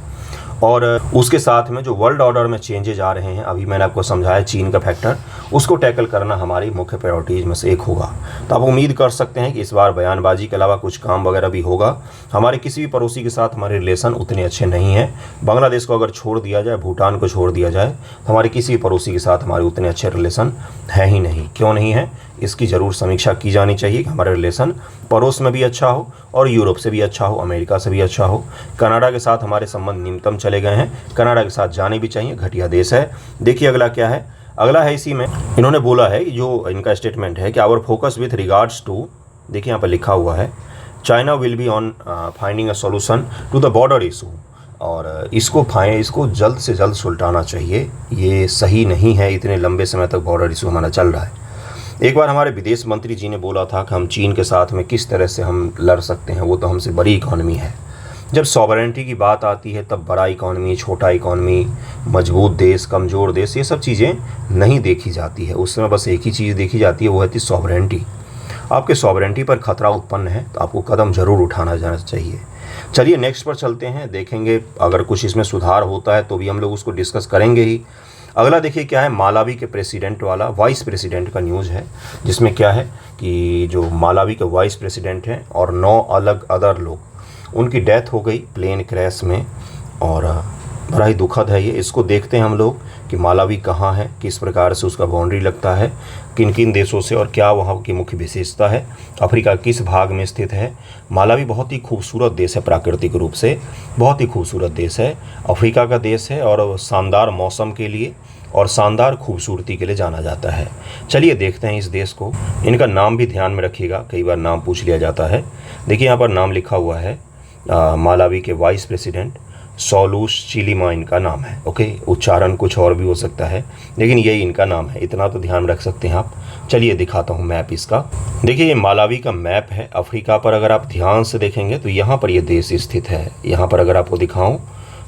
और उसके साथ में जो वर्ल्ड ऑर्डर में चेंजेज आ रहे हैं, अभी मैंने आपको समझाया चीन का फैक्टर, उसको टैकल करना हमारी मुख्य प्रायोरिटीज़ में से एक होगा। तो आप उम्मीद कर सकते हैं कि इस बार बयानबाजी के अलावा कुछ काम वगैरह भी होगा। हमारे किसी भी पड़ोसी के साथ हमारे रिलेशन उतने अच्छे नहीं हैं। बांग्लादेश को अगर छोड़ दिया जाए, भूटान को छोड़ दिया जाए, तो हमारे किसी भी पड़ोसी के साथ हमारे उतने अच्छे रिलेशन है ही नहीं। क्यों नहीं है, इसकी ज़रूर समीक्षा की जानी चाहिए कि हमारा रिलेशन पड़ोस में भी अच्छा हो और यूरोप से भी अच्छा हो, अमेरिका से भी अच्छा हो। कनाडा के साथ हमारे संबंध न्यूनतम चले गए हैं, कनाडा के साथ जाने भी चाहिए, घटिया देश है। देखिए अगला क्या है, अगला है इसी में इन्होंने बोला है कि जो इनका स्टेटमेंट है कि our focus with regards to, देखिए यहाँ पर लिखा हुआ है China will be on finding a solution to the border issue. और इसको जल्द से जल्द सुलझाना चाहिए। ये सही नहीं है, इतने लंबे समय तक बॉर्डर इशू हमारा चल रहा है। एक बार हमारे विदेश मंत्री जी ने बोला था कि हम चीन के साथ में किस तरह से हम लड़ सकते हैं, वो तो हमसे बड़ी इकॉनमी है। जब सॉवरेंटी की बात आती है तब बड़ा इकॉनमी, छोटा इकॉनमी, मजबूत देश, कमज़ोर देश, ये सब चीज़ें नहीं देखी जाती है। उस समय बस एक ही चीज़ देखी जाती है, वो है सॉवरेंटी। आपके सॉवरेंटी पर खतरा उत्पन्न है तो आपको कदम ज़रूर उठाना जाना चाहिए। चलिए नेक्स्ट पर चलते हैं, देखेंगे अगर कुछ इसमें सुधार होता है तो भी हम लोग उसको डिस्कस करेंगे ही। अगला देखिए क्या है, मालावी के प्रेसिडेंट वाला, वाइस प्रेसिडेंट का न्यूज़ है, जिसमें क्या है कि जो मालावी के वाइस प्रेसिडेंट हैं और 9 अलग अदर लोग, उनकी डेथ हो गई प्लेन क्रैश में। और बड़ा ही दुखद है ये। इसको देखते हैं हम लोग कि मालावी कहाँ है, किस प्रकार से उसका बाउंड्री लगता है, किन किन देशों से, और क्या वहाँ की मुख्य विशेषता है, अफ्रीका किस भाग में स्थित है। मालावी बहुत ही खूबसूरत देश है, प्राकृतिक रूप से बहुत ही खूबसूरत देश है, अफ्रीका का देश है और शानदार मौसम के लिए और शानदार खूबसूरती के लिए जाना जाता है। चलिए देखते हैं इस देश को। इनका नाम भी ध्यान में रखिएगा, कई बार नाम पूछ लिया जाता है। देखिए यहाँ पर नाम लिखा हुआ है, मालावी के वाइस प्रेसिडेंट सॉलूस चिलिमा इनका नाम है। ओके, उच्चारण कुछ और भी हो सकता है, लेकिन यही इनका नाम है, इतना तो ध्यान रख सकते हैं आप। चलिए दिखाता हूँ मैप इसका। देखिए ये मालावी का मैप है। अफ्रीका पर अगर आप ध्यान से देखेंगे तो यहाँ पर ये देश स्थित है। यहाँ पर अगर आपको दिखाऊँ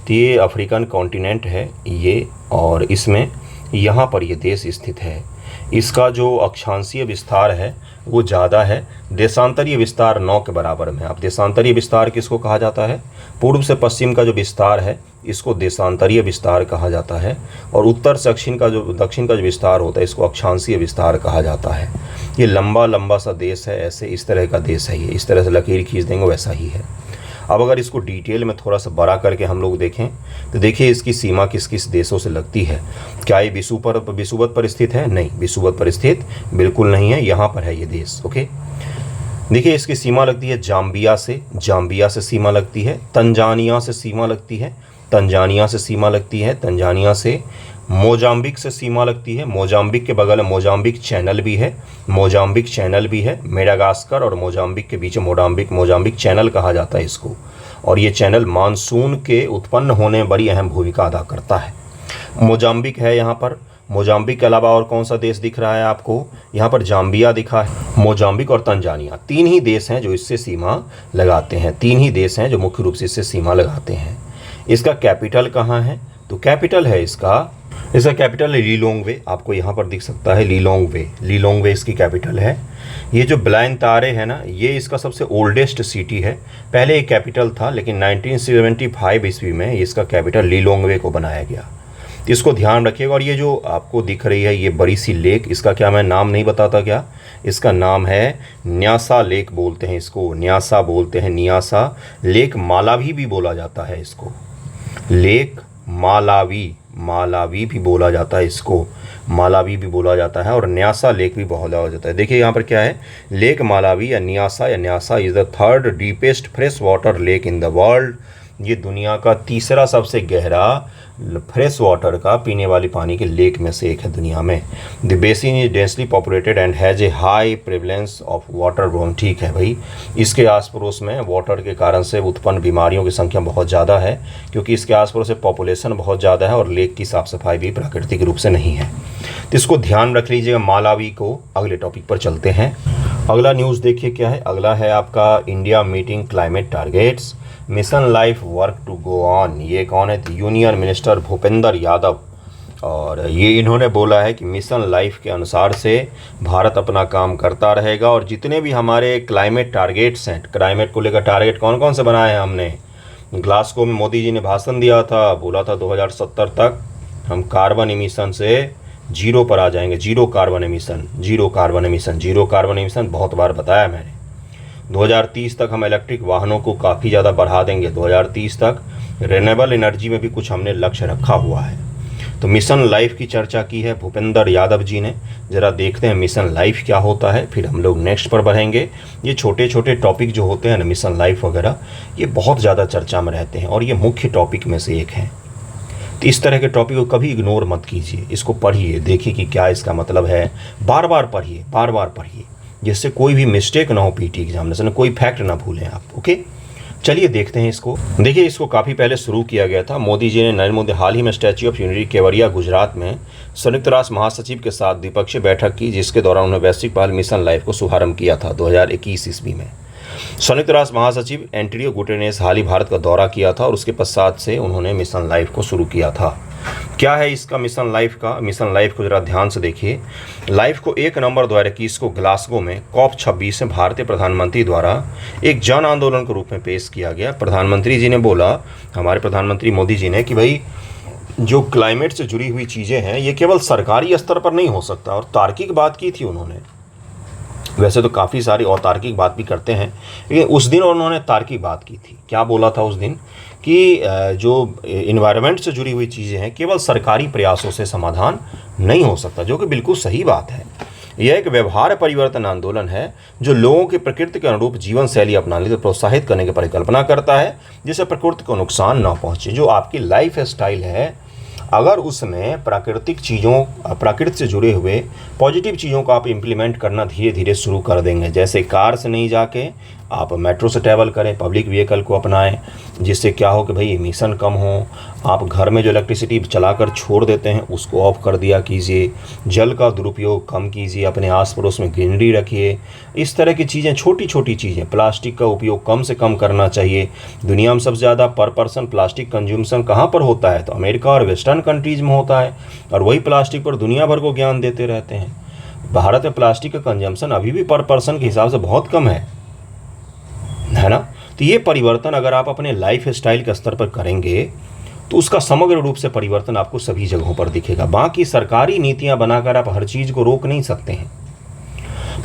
तो ये अफ्रीकन कॉन्टिनेंट है ये, और इसमें यहाँ पर ये देश स्थित है। इसका जो अक्षांशीय विस्तार है वो ज़्यादा है, देशांतरीय विस्तार 9 के बराबर में। अब देशांतरीय विस्तार किसको कहा जाता है, पूर्व से पश्चिम का जो विस्तार है इसको देशांतरीय विस्तार कहा जाता है, और उत्तर से दक्षिण का जो विस्तार होता है इसको अक्षांशीय विस्तार कहा जाता है। ये लंबा लंबा सा देश है, ऐसे इस तरह का देश है ये, इस तरह से लकीर खींच देंगे वैसा ही है। अब अगर इसको डिटेल में थोड़ा सा बड़ा करके हम लोग देखें तो देखिए इसकी सीमा किस किस देशों से लगती है। क्या ये विषुवत पर स्थित है? नहीं, विषुवत पर स्थित बिल्कुल नहीं है, यहाँ पर है ये देश। ओके, देखिए इसकी सीमा लगती है जाम्बिया से सीमा लगती है, तंजानिया से सीमा लगती है, तंजानिया से सीमा लगती है, तंजानिया से मोजाम्बिक से सीमा लगती है, मोजाम्बिक के बगल में मोजाम्बिक चैनल भी है, मेडागास्कर और मोजाम्बिक के बीच मोजाम्बिक चैनल कहा जाता है इसको, और ये चैनल मानसून के उत्पन्न होने में बड़ी अहम भूमिका अदा करता है। मोजाम्बिक है यहाँ पर। मोजाम्बिक के अलावा और कौन सा देश दिख रहा है आपको, यहाँ पर जाम्बिया दिखा है। मोजाम्बिक और तंजानिया 3 ही देश हैं जो इससे सीमा लगाते हैं, 3 ही देश हैं जो मुख्य रूप से इससे सीमा लगाते हैं। इसका कैपिटल कहाँ है, तो कैपिटल है इसका कैपिटल है लीलोंगवे, आपको यहाँ पर दिख सकता है लीलोंगवे इसकी कैपिटल है। ये जो ब्लाइन तारे है ना, ये इसका सबसे ओल्डेस्ट सिटी है। पहले एक कैपिटल था लेकिन 1975 ईस्वी में इसका कैपिटल लीलोंगवे को बनाया गया, तो इसको ध्यान रखिएगा। और ये जो आपको दिख रही है ये बड़ी सी लेक, इसका क्या मैं नाम नहीं बताता क्या, इसका नाम है न्यासा लेक बोलते हैं इसको, न्यासा बोलते हैं, नियासा लेक मालावी भी बोला जाता है इसको, लेक मालावी भी बोला जाता है इसको, मालावी भी बोला जाता है और न्यासा लेक भी बोला जाता है। देखिए यहाँ पर क्या है, लेक मालावी या Nyasa is the 3rd deepest fresh water lake in the world. ये दुनिया का तीसरा सबसे गहरा फ्रेश वाटर का पीने वाली पानी के लेक में से एक है दुनिया में। The basin is densely populated and has a high prevalence of water borne. ठीक है भाई, इसके आस पड़ोस में वाटर के कारण से उत्पन्न बीमारियों की संख्या बहुत ज़्यादा है, क्योंकि इसके आस पड़ोस से पॉपुलेशन बहुत ज़्यादा है और लेक की साफ़ सफाई भी प्राकृतिक रूप से नहीं है। तो इसको ध्यान रख लीजिएगा। मालावी को अगले टॉपिक पर चलते हैं। अगला न्यूज़ देखिए क्या है। अगला है आपका India meeting climate targets, mission life work to go on. ये कौन है? यूनियन मिनिस्टर भूपेंद्र यादव, और ये इन्होंने बोला है कि मिशन लाइफ के अनुसार से भारत अपना काम करता रहेगा और जितने भी हमारे क्लाइमेट टारगेट्स हैं, क्लाइमेट को लेकर टारगेट कौन कौन से बनाए हैं हमने। ग्लासगो में मोदी जी ने भाषण दिया था, बोला था 2070 तक हम कार्बन इमिशन से जीरो पर आ जाएंगे। Zero carbon emission, zero carbon emission, zero carbon emission बहुत बार बताया मैंने। 2030 तक हम इलेक्ट्रिक वाहनों को काफ़ी ज़्यादा बढ़ा देंगे। 2030 तक रिन्यूएबल एनर्जी में भी कुछ हमने लक्ष्य रखा हुआ है। तो मिशन लाइफ की चर्चा की है भूपेंद्र यादव जी ने। ज़रा देखते हैं मिशन लाइफ क्या होता है, फिर हम लोग नेक्स्ट पर बढ़ेंगे। ये छोटे छोटे टॉपिक जो होते हैं ना, मिशन लाइफ वगैरह, ये बहुत ज़्यादा चर्चा में रहते हैं और ये मुख्य टॉपिक में से एक है। तो इस तरह के टॉपिक को कभी इग्नोर मत कीजिए, इसको पढ़िए, देखिए कि क्या इसका मतलब है। बार बार पढ़िए, बार बार पढ़िए, जिससे कोई भी मिस्टेक ना हो पीटी एग्जामिनेशन में, कोई फैक्ट ना भूलें आप। ओके, चलिए देखते हैं इसको। देखिए, इसको काफ़ी पहले शुरू किया गया था। मोदी जी ने, नरेंद्र मोदी हाल ही में statue of unity Kevadia Gujarat में संयुक्त राष्ट्र महासचिव के साथ द्विपक्षीय बैठक की, जिसके दौरान उन्होंने वैश्विक पहल मिशन लाइफ को शुभारंभ किया था 2021 ईस्वी में। संयुक्त राष्ट्र महासचिव एंटोनियो गुटेरेस हाल ही भारत का दौरा किया था और उसके पश्चात से उन्होंने मिशन लाइफ को शुरू किया था। क्या है इसका मिशन लाइफ का? मिशन लाइफ को जरा ध्यान से देखिए। लाइफ को 1 नवंबर 2021 को ग्लासगो में COP26 में भारतीय प्रधानमंत्री द्वारा एक जन आंदोलन के रूप में पेश किया गया। प्रधानमंत्री जी ने बोला, हमारे प्रधानमंत्री मोदी जी ने, कि भाई जो क्लाइमेट से जुड़ी हुई चीज़ें हैं ये केवल सरकारी स्तर पर नहीं हो सकता, और तार्किक बात की थी उन्होंने। वैसे तो काफ़ी सारी अतार्किक बात भी करते हैं, लेकिन उस दिन उन्होंने तार्किक बात की थी। क्या बोला था उस दिन? कि जो इन्वायरमेंट से जुड़ी हुई चीज़ें हैं केवल सरकारी प्रयासों से समाधान नहीं हो सकता, जो कि बिल्कुल सही बात है। यह एक व्यवहार परिवर्तन आंदोलन है जो लोगों की प्रकृति के अनुरूप जीवन शैली अपनाने को प्रोत्साहित करने की परिकल्पना करता है, जिससे प्रकृति को नुकसान न पहुँचे। जो आपकी लाइफ स्टाइल है, अगर उसमें प्राकृतिक चीज़ों, प्रकृति से जुड़े हुए पॉजिटिव चीज़ों को आप इम्प्लीमेंट करना धीरे धीरे शुरू कर देंगे, जैसे कार से नहीं जाके आप मेट्रो से ट्रैवल करें, पब्लिक व्हीकल को अपनाएं, जिससे क्या हो कि भाई एमिशन कम हो। आप घर में जो इलेक्ट्रिसिटी चलाकर छोड़ देते हैं उसको ऑफ कर दिया कीजिए। जल का दुरुपयोग कम कीजिए, अपने आस पड़ोस में ग्रीनरी रखिए। इस तरह की चीज़ें, छोटी छोटी चीज़ें, प्लास्टिक का उपयोग कम से कम करना चाहिए। दुनिया में सबसे ज़्यादा पर पर्सन प्लास्टिक कंज्यूमशन कहाँ पर होता है? तो अमेरिका और वेस्टर्न कंट्रीज़ में होता है, और वही प्लास्टिक पर दुनिया भर को ज्ञान देते रहते हैं। भारत में प्लास्टिक का कंजम्पशन अभी भी पर पर्सन के हिसाब से बहुत कम है ना। तो ये परिवर्तन अगर आप अपने लाइफ स्टाइल के स्तर पर करेंगे तो उसका समग्र रूप से परिवर्तन आपको सभी जगहों पर दिखेगा। बाकी सरकारी नीतियां बनाकर आप हर चीज़ को रोक नहीं सकते हैं।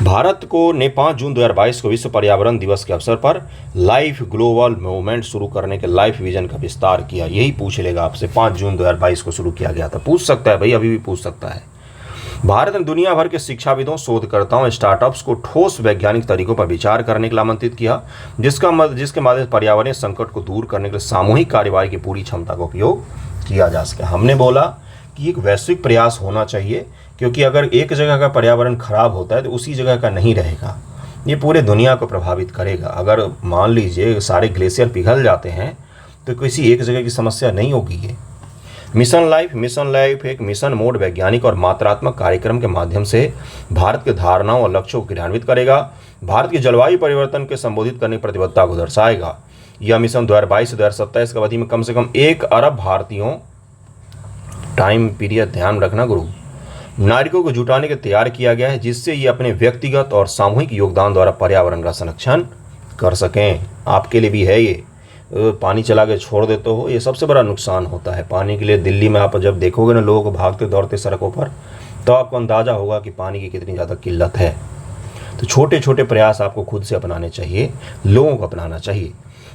भारत को ने 5 जून 2022 को विश्व पर्यावरण दिवस के अवसर पर लाइफ ग्लोबल मूवमेंट शुरू करने के लाइफ विजन का विस्तार किया। यही पूछ लेगा आपसे, 5 जून 2022 को शुरू किया गया था। पूछ सकता है भाई, अभी भी पूछ सकता है। भारत ने दुनिया भर के शिक्षाविदों, शोधकर्ताओं, स्टार्टअप्स को ठोस वैज्ञानिक तरीकों पर विचार करने के लिए आमंत्रित किया, जिसके माध्यम से पर्यावरणीय संकट को दूर करने के लिए सामूहिक कार्यवाही की पूरी क्षमता का उपयोग किया जा सके। हमने बोला कि एक वैश्विक प्रयास होना चाहिए, क्योंकि अगर एक जगह का पर्यावरण खराब होता है तो उसी जगह का नहीं रहेगा, ये पूरे दुनिया को प्रभावित करेगा। अगर मान लीजिए सारे ग्लेशियर पिघल जाते हैं तो किसी एक जगह की समस्या नहीं होगी। ये मिशन लाइफ एक मिशन मोड वैज्ञानिक और मात्रात्मक कार्यक्रम के माध्यम से भारत के धारणाओं और लक्ष्यों को क्रियान्वित करेगा। भारत की जलवायु परिवर्तन के संबोधित करने की प्रतिबद्धता को दर्शाएगा। यह मिशन 2022 से 2027 की अवधि में कम से कम 1 अरब भारतीयों, टाइम पीरियड ध्यान रखना गुरु, नागरिकों को जुटाने के तैयार किया गया है, जिससे ये अपने व्यक्तिगत और सामूहिक योगदान द्वारा पर्यावरण का संरक्षण कर सकें। आपके लिए भी है ये। पानी चला के छोड़ देते हो, ये सबसे बड़ा नुकसान होता है पानी के लिए। दिल्ली में आप जब देखोगे ना लोगों को भागते दौड़ते सड़कों पर, तो आपको अंदाज़ा होगा कि पानी की कितनी ज़्यादा किल्लत है। तो छोटे छोटे प्रयास आपको खुद से अपनाने चाहिए, लोगों को अपनाना चाहिए।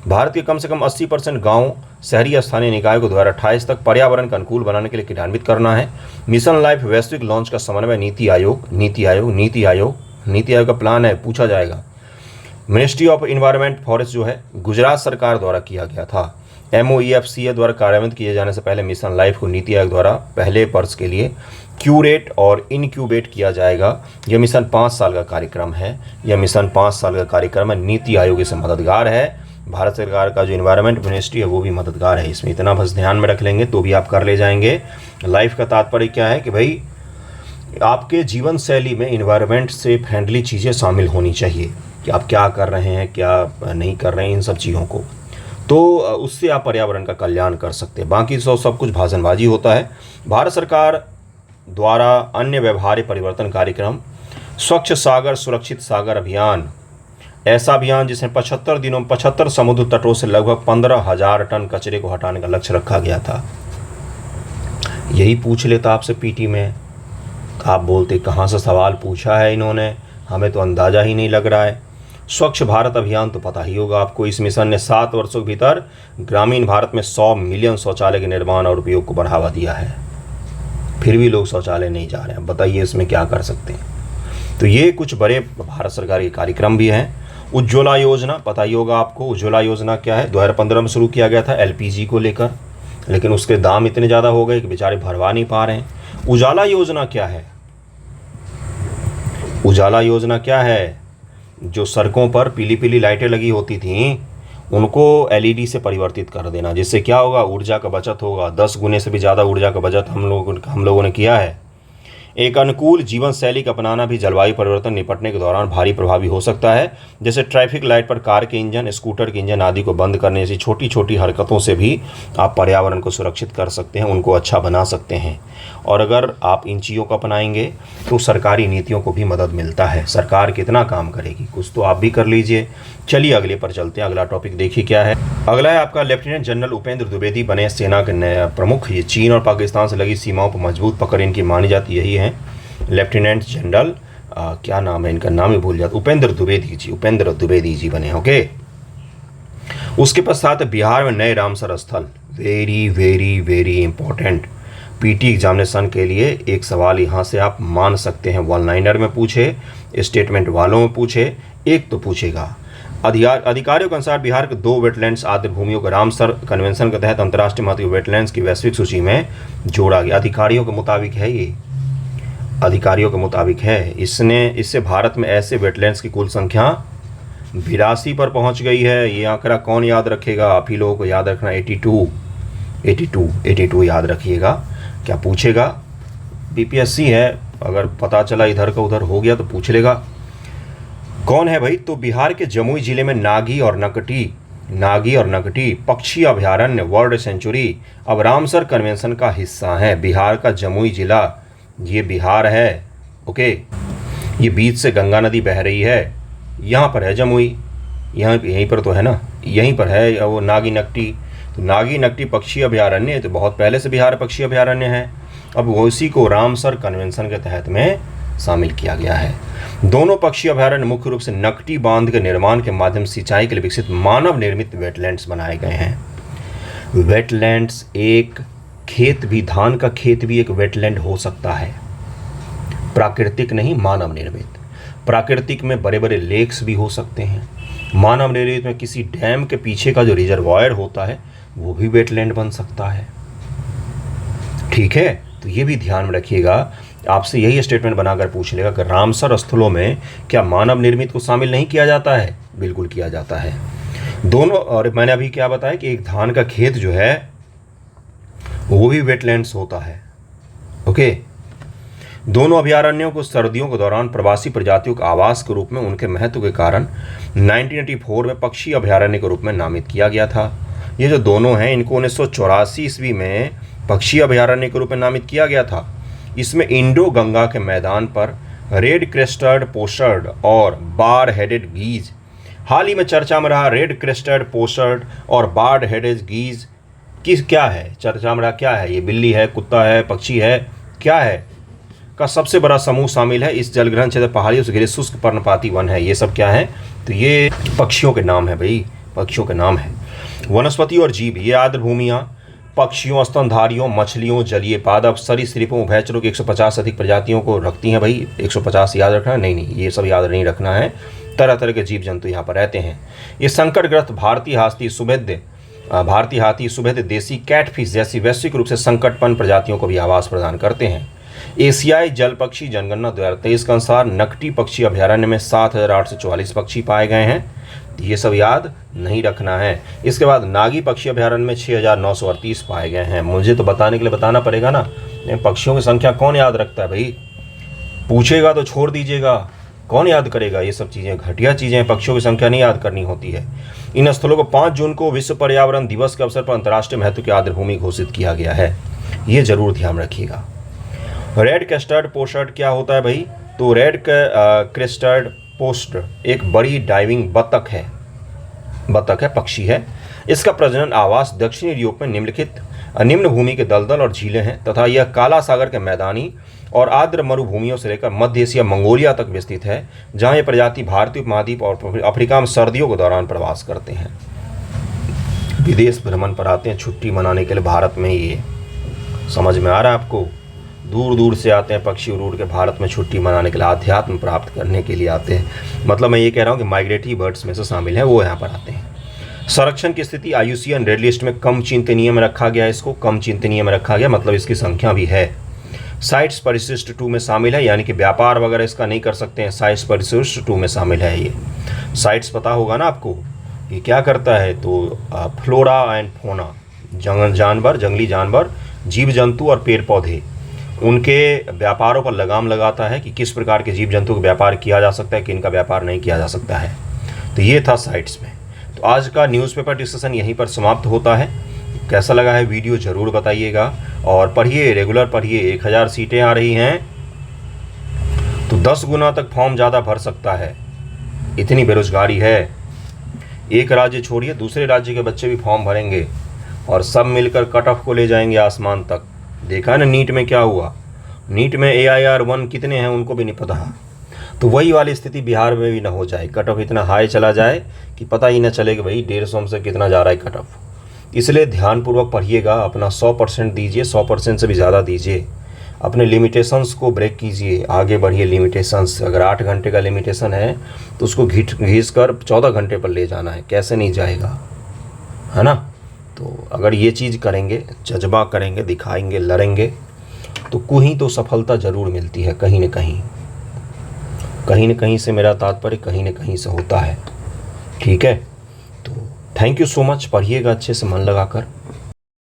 भारत के कम से कम 80% गाँव शहरी स्थानीय निकायों को 2028 तक पर्यावरण का अनुकूल बनाने के लिए क्रियान्वित करना है। मिशन लाइफ वैश्विक लॉन्च का समन्वय नीति आयोग का प्लान है। पूछा जाएगा मिनिस्ट्री ऑफ इन्वायरमेंट फॉरेस्ट जो है गुजरात सरकार द्वारा किया गया था। MOEFCA द्वारा कार्यान्वित किए जाने से पहले मिशन लाइफ को नीति आयोग द्वारा पहले वर्ष के लिए क्यूरेट और इनक्यूबेट किया जाएगा। यह मिशन 5 साल का कार्यक्रम है। यह मिशन 5 साल का कार्यक्रम है। नीति आयोग इससे मददगार है। भारत सरकार का जो इन्वायरमेंट मिनिस्ट्री है वो भी मददगार है इसमें। इतना बस ध्यान में रख लेंगे तो भी आप कर ले जाएंगे। लाइफ का तात्पर्य क्या है कि भाई आपके जीवन शैली में इन्वायरमेंट से फ्रेंडली चीज़ें शामिल होनी चाहिए कि आप क्या कर रहे हैं, क्या नहीं कर रहे हैं, इन सब चीज़ों को, तो उससे आप पर्यावरण का कल्याण कर सकते हैं। बाकी सब कुछ भाषणबाजी होता है। भारत सरकार द्वारा अन्य व्यवहार्य परिवर्तन कार्यक्रम स्वच्छ सागर सुरक्षित सागर अभियान, ऐसा अभियान जिसमें 75 दिनों में 75 समुद्र तटों से लगभग 15,000 टन कचरे को हटाने का लक्ष्य रखा गया था। यही पूछ लेता आपसे पीटी में, आप बोलते कहाँ से सवाल पूछा है इन्होंने, हमें तो अंदाज़ा ही नहीं लग रहा है। स्वच्छ भारत अभियान तो पता ही होगा आपको। इस मिशन ने 7 वर्षों के भीतर ग्रामीण भारत में 100 मिलियन शौचालय के निर्माण और उपयोग को बढ़ावा दिया है। फिर भी लोग शौचालय नहीं जा रहे हैं, बताइए इसमें क्या कर सकते हैं। तो ये कुछ बड़े भारत सरकार के कार्यक्रम भी हैं। उज्ज्वला योजना पता ही होगा आपको। उज्ज्वला योजना क्या है? 2015 में शुरू किया गया था LPG को लेकर, लेकिन उसके दाम इतने ज़्यादा हो गए कि बेचारे भरवा नहीं पा रहे हैं। उजाला योजना क्या है? उजाला योजना क्या है? जो सड़कों पर पीली पीली लाइटें लगी होती थीं उनको LED से परिवर्तित कर देना, जिससे क्या होगा? ऊर्जा का बचत होगा। 10 गुने से भी ज़्यादा ऊर्जा का बचत हम लोगों ने किया है। एक अनुकूल जीवन शैली का अपनाना भी जलवायु परिवर्तन निपटने के दौरान भारी प्रभावी हो सकता है। जैसे ट्रैफिक लाइट पर कार के इंजन, स्कूटर के इंजन आदि को बंद करने जैसी छोटी छोटी हरकतों से भी आप पर्यावरण को सुरक्षित कर सकते हैं, उनको अच्छा बना सकते हैं। और अगर आप इन चीज़ों को अपनाएंगे तो सरकारी नीतियों को भी मदद मिलता है। सरकार कितना काम करेगी, कुछ तो आप भी कर लीजिए। चलिए अगले पर चलते हैं। अगला टॉपिक देखिए क्या है। अगला है आपका लेफ्टिनेंट जनरल उपेंद्र द्विवेदी बने सेना के नए प्रमुख। ये चीन और पाकिस्तान से लगी सीमाओं पर मजबूत पकड़ इनकी मानी जाती यही है। लेफ्टिनेंट जनरल क्या नाम है इनका, नाम ही भूल जाता, उपेंद्र द्विवेदी जी बने। ओके, उसके पश्चात बिहार में नए रामसर स्थल। Very very very important PT examination के लिए एक सवाल यहाँ से आप मान सकते हैं। 1-लाइनर में पूछे, स्टेटमेंट वालों में पूछे, एक तो पूछेगा। अधिकारियों के अनुसार बिहार के 2 वेटलैंड्स आर्द्र भूमियों को रामसर कन्वेंशन के तहत अंतर्राष्ट्रीय महत्व वेटलैंड्स की वैश्विक सूची में जोड़ा गया। अधिकारियों के मुताबिक है ये, अधिकारियों के मुताबिक है। इससे भारत में ऐसे वेटलैंड्स की कुल संख्या 82 पर पहुंच गई है। ये आंकड़ा कौन याद रखेगा? आप ही लोगों को याद रखना। 82 याद रखिएगा। क्या पूछेगा? BPSC है, अगर पता चला इधर का उधर हो गया तो पूछ लेगा। कौन है भाई? तो बिहार के जमुई जिले में नागी और नकटी पक्षी अभयारण्य वर्ल्ड सेंचुरी अब रामसर कन्वेंशन का हिस्सा है। बिहार का जमुई जिला, ये बिहार है। ओके, ये बीच से गंगा नदी बह रही है, यहाँ पर है जमुई, यहीं पर तो है ना, यहीं पर है वो नागी नकटी। तो नागी नकटी पक्षी अभयारण्य तो बहुत पहले से बिहार पक्षी अभयारण्य है। अब वो इसी को रामसर कन्वेंशन के तहत में शामिल किया गया है। दोनों पक्षी अभयारण्य मुख्य रूप से नकटी बांध के निर्माण के माध्यम से सिंचाई के लिए विकसित मानव निर्मित वेटलैंड्स बनाए गए हैं। वेटलैंड्स एक खेत भी, धान का खेत भी एक वेटलैंड हो सकता है। प्राकृतिक नहीं, मानव निर्मित। प्राकृतिक में बड़े बड़े लेक्स भी हो सकते हैं। मानव निर्मित में किसी डैम के पीछे का जो रिजर्वायर होता है वो भी वेटलैंड बन सकता है। ठीक है, तो ये भी ध्यान में रखिएगा। आपसे यही स्टेटमेंट बनाकर पूछ लेगा कि रामसर स्थलों में क्या मानव निर्मित को शामिल नहीं किया जाता है? बिल्कुल किया जाता है। दोनों, और मैंने अभी क्या बताया कि एक धान का खेत जो है वो भी वेटलैंड्स होता है। ओके, दोनों अभयारण्यों को सर्दियों के दौरान प्रवासी प्रजातियों के आवास के रूप में उनके महत्व के कारण 1984 में पक्षी अभयारण्य के रूप में नामित किया गया था। ये जो दोनों हैं इनको 1984 ईस्वी में पक्षी अभयारण्य के रूप में नामित किया गया था। इसमें इंडो गंगा के मैदान पर रेड क्रेस्टेड पोस्टर्ड और बार हेडेड गीज, हाल ही में चर्चा में रहा रेड क्रेस्टेड पोस्टर्ड और बार हेडेड गीज क्या है? चर्चा में रहा क्या है? ये बिल्ली है, कुत्ता है, पक्षी है, क्या है? का सबसे बड़ा समूह शामिल है। इस जलग्रहण क्षेत्र पहाड़ियों से घिरे शुष्क पर्णपाती वन है। ये सब क्या है? तो ये पक्षियों के नाम है भाई, पक्षियों के नाम है। वनस्पति और जीव, ये आर्द्र भूमियाँ पक्षियों, स्तनधारियों, मछलियों, जलीय पादप, सरीसृपों, उभयचरों की 150 से अधिक प्रजातियों को रखती हैं। भाई 150 याद रखना है? नहीं, ये सब याद नहीं रखना है। तरह तरह के जीव जंतु यहाँ पर रहते हैं। ये संकटग्रस्त भारतीय हाथी सुभेद देसी कैटफिश जैसी वैश्विक रूप से संकटपन्न प्रजातियों को भी आवास प्रदान करते हैं। एशियाई जल पक्षी जनगणना 2023 के अनुसार नकटी पक्षी अभयारण्य में 7,844 पक्षी पाए गए हैं। ये सब याद नहीं रखना है। इसके बाद नागी पक्षी अभयारण्य में 6,938 पाए गए हैं। मुझे तो बताने के लिए बताना पड़ेगा ना, पक्षियों की संख्या कौन याद रखता है भाई? पूछेगा तो छोड़ दीजिएगा, कौन याद करेगा? ये सब चीज़ें घटिया चीज़ें हैं, पक्षियों की संख्या नहीं याद करनी होती है। इन स्थलों को 5 जून को विश्व पर्यावरण दिवस के अवसर पर अंतर्राष्ट्रीय महत्व की आर्द्रभूमि घोषित किया गया है। ये जरूर ध्यान रखिएगा। रेड क्रेस्टेड पोस्टर्ड क्या होता है भाई? तो रेड क्रेस्टेड पोस्टर्ड एक बड़ी डाइविंग बतख है, पक्षी है। इसका प्रजनन आवास दक्षिणी यूरोप में निम्न भूमि के दलदल और झीलें हैं तथा यह काला सागर के मैदानी और आर्द्र मरुभूमियों से लेकर मध्य एशिया, मंगोलिया तक विस्तृत है, जहां यह प्रजाति भारतीय उपमहाद्वीप और अफ्रीका में सर्दियों के दौरान प्रवास करते हैं। विदेश भ्रमण पर आते हैं छुट्टी मनाने के लिए भारत में। ये समझ में आ रहा है आपको? दूर दूर से आते हैं पक्षी उड़ के भारत में छुट्टी मनाने के लिए, आध्यात्म प्राप्त करने के लिए आते हैं। मतलब मैं ये कह रहा हूँ कि माइग्रेटरी बर्ड्स में से शामिल है, वो यहाँ पर आते हैं। संरक्षण की स्थिति IUCN रेड लिस्ट में कम चिंतनीय में रखा गया। इसको कम चिंतनीय में रखा गया, मतलब इसकी संख्या भी है। साइट्स परिशिष्ट 2 में शामिल है, यानी कि व्यापार वगैरह इसका नहीं कर सकते हैं। साइट्स परिशिष्ट 2 में शामिल है। ये साइट्स पता होगा ना आपको, ये क्या करता है? तो फ्लोरा एंड फौना, जंगली जानवर, जीव जंतु और पेड़ पौधे, उनके व्यापारों पर लगाम लगाता है कि किस प्रकार के जीव जंतु का व्यापार किया जा सकता है, किन का व्यापार नहीं किया जा सकता है। तो ये था साइट्स में। तो आज का न्यूज़पेपर डिस्कशन यहीं पर समाप्त होता है। कैसा लगा है वीडियो ज़रूर बताइएगा और पढ़िए, रेगुलर पढ़िए। 1000 सीटें आ रही हैं तो 10 गुना तक फॉर्म ज़्यादा भर सकता है, इतनी बेरोजगारी है। एक राज्य छोड़िए, दूसरे राज्य के बच्चे भी फॉर्म भरेंगे और सब मिलकर कट ऑफ को ले जाएंगे आसमान तक। देखा ना नीट में क्या हुआ? नीट में AIR 1 कितने हैं उनको भी नहीं पता। तो वही वाली स्थिति बिहार में भी ना हो जाए, कट ऑफ इतना हाई चला जाए कि पता ही ना चले कि भाई 150 से कितना जा रहा है कट ऑफ। इसलिए ध्यानपूर्वक पढ़िएगा, अपना 100% दीजिए, 100% से भी ज़्यादा दीजिए। अपने लिमिटेशंस को ब्रेक कीजिए, आगे बढ़िए। लिमिटेशंस अगर 8 घंटे का लिमिटेशन है तो उसको घिस कर 14 घंटे पर ले जाना है, कैसे नहीं जाएगा, है ना? तो अगर ये चीज़ करेंगे, जज्बा करेंगे, दिखाएंगे, लड़ेंगे, तो कहीं तो सफलता ज़रूर मिलती है। कहीं न कहीं से मेरा तात्पर्य कहीं न कहीं से होता है। ठीक है, तो थैंक यू सो मच। पढ़िएगा अच्छे से मन लगाकर।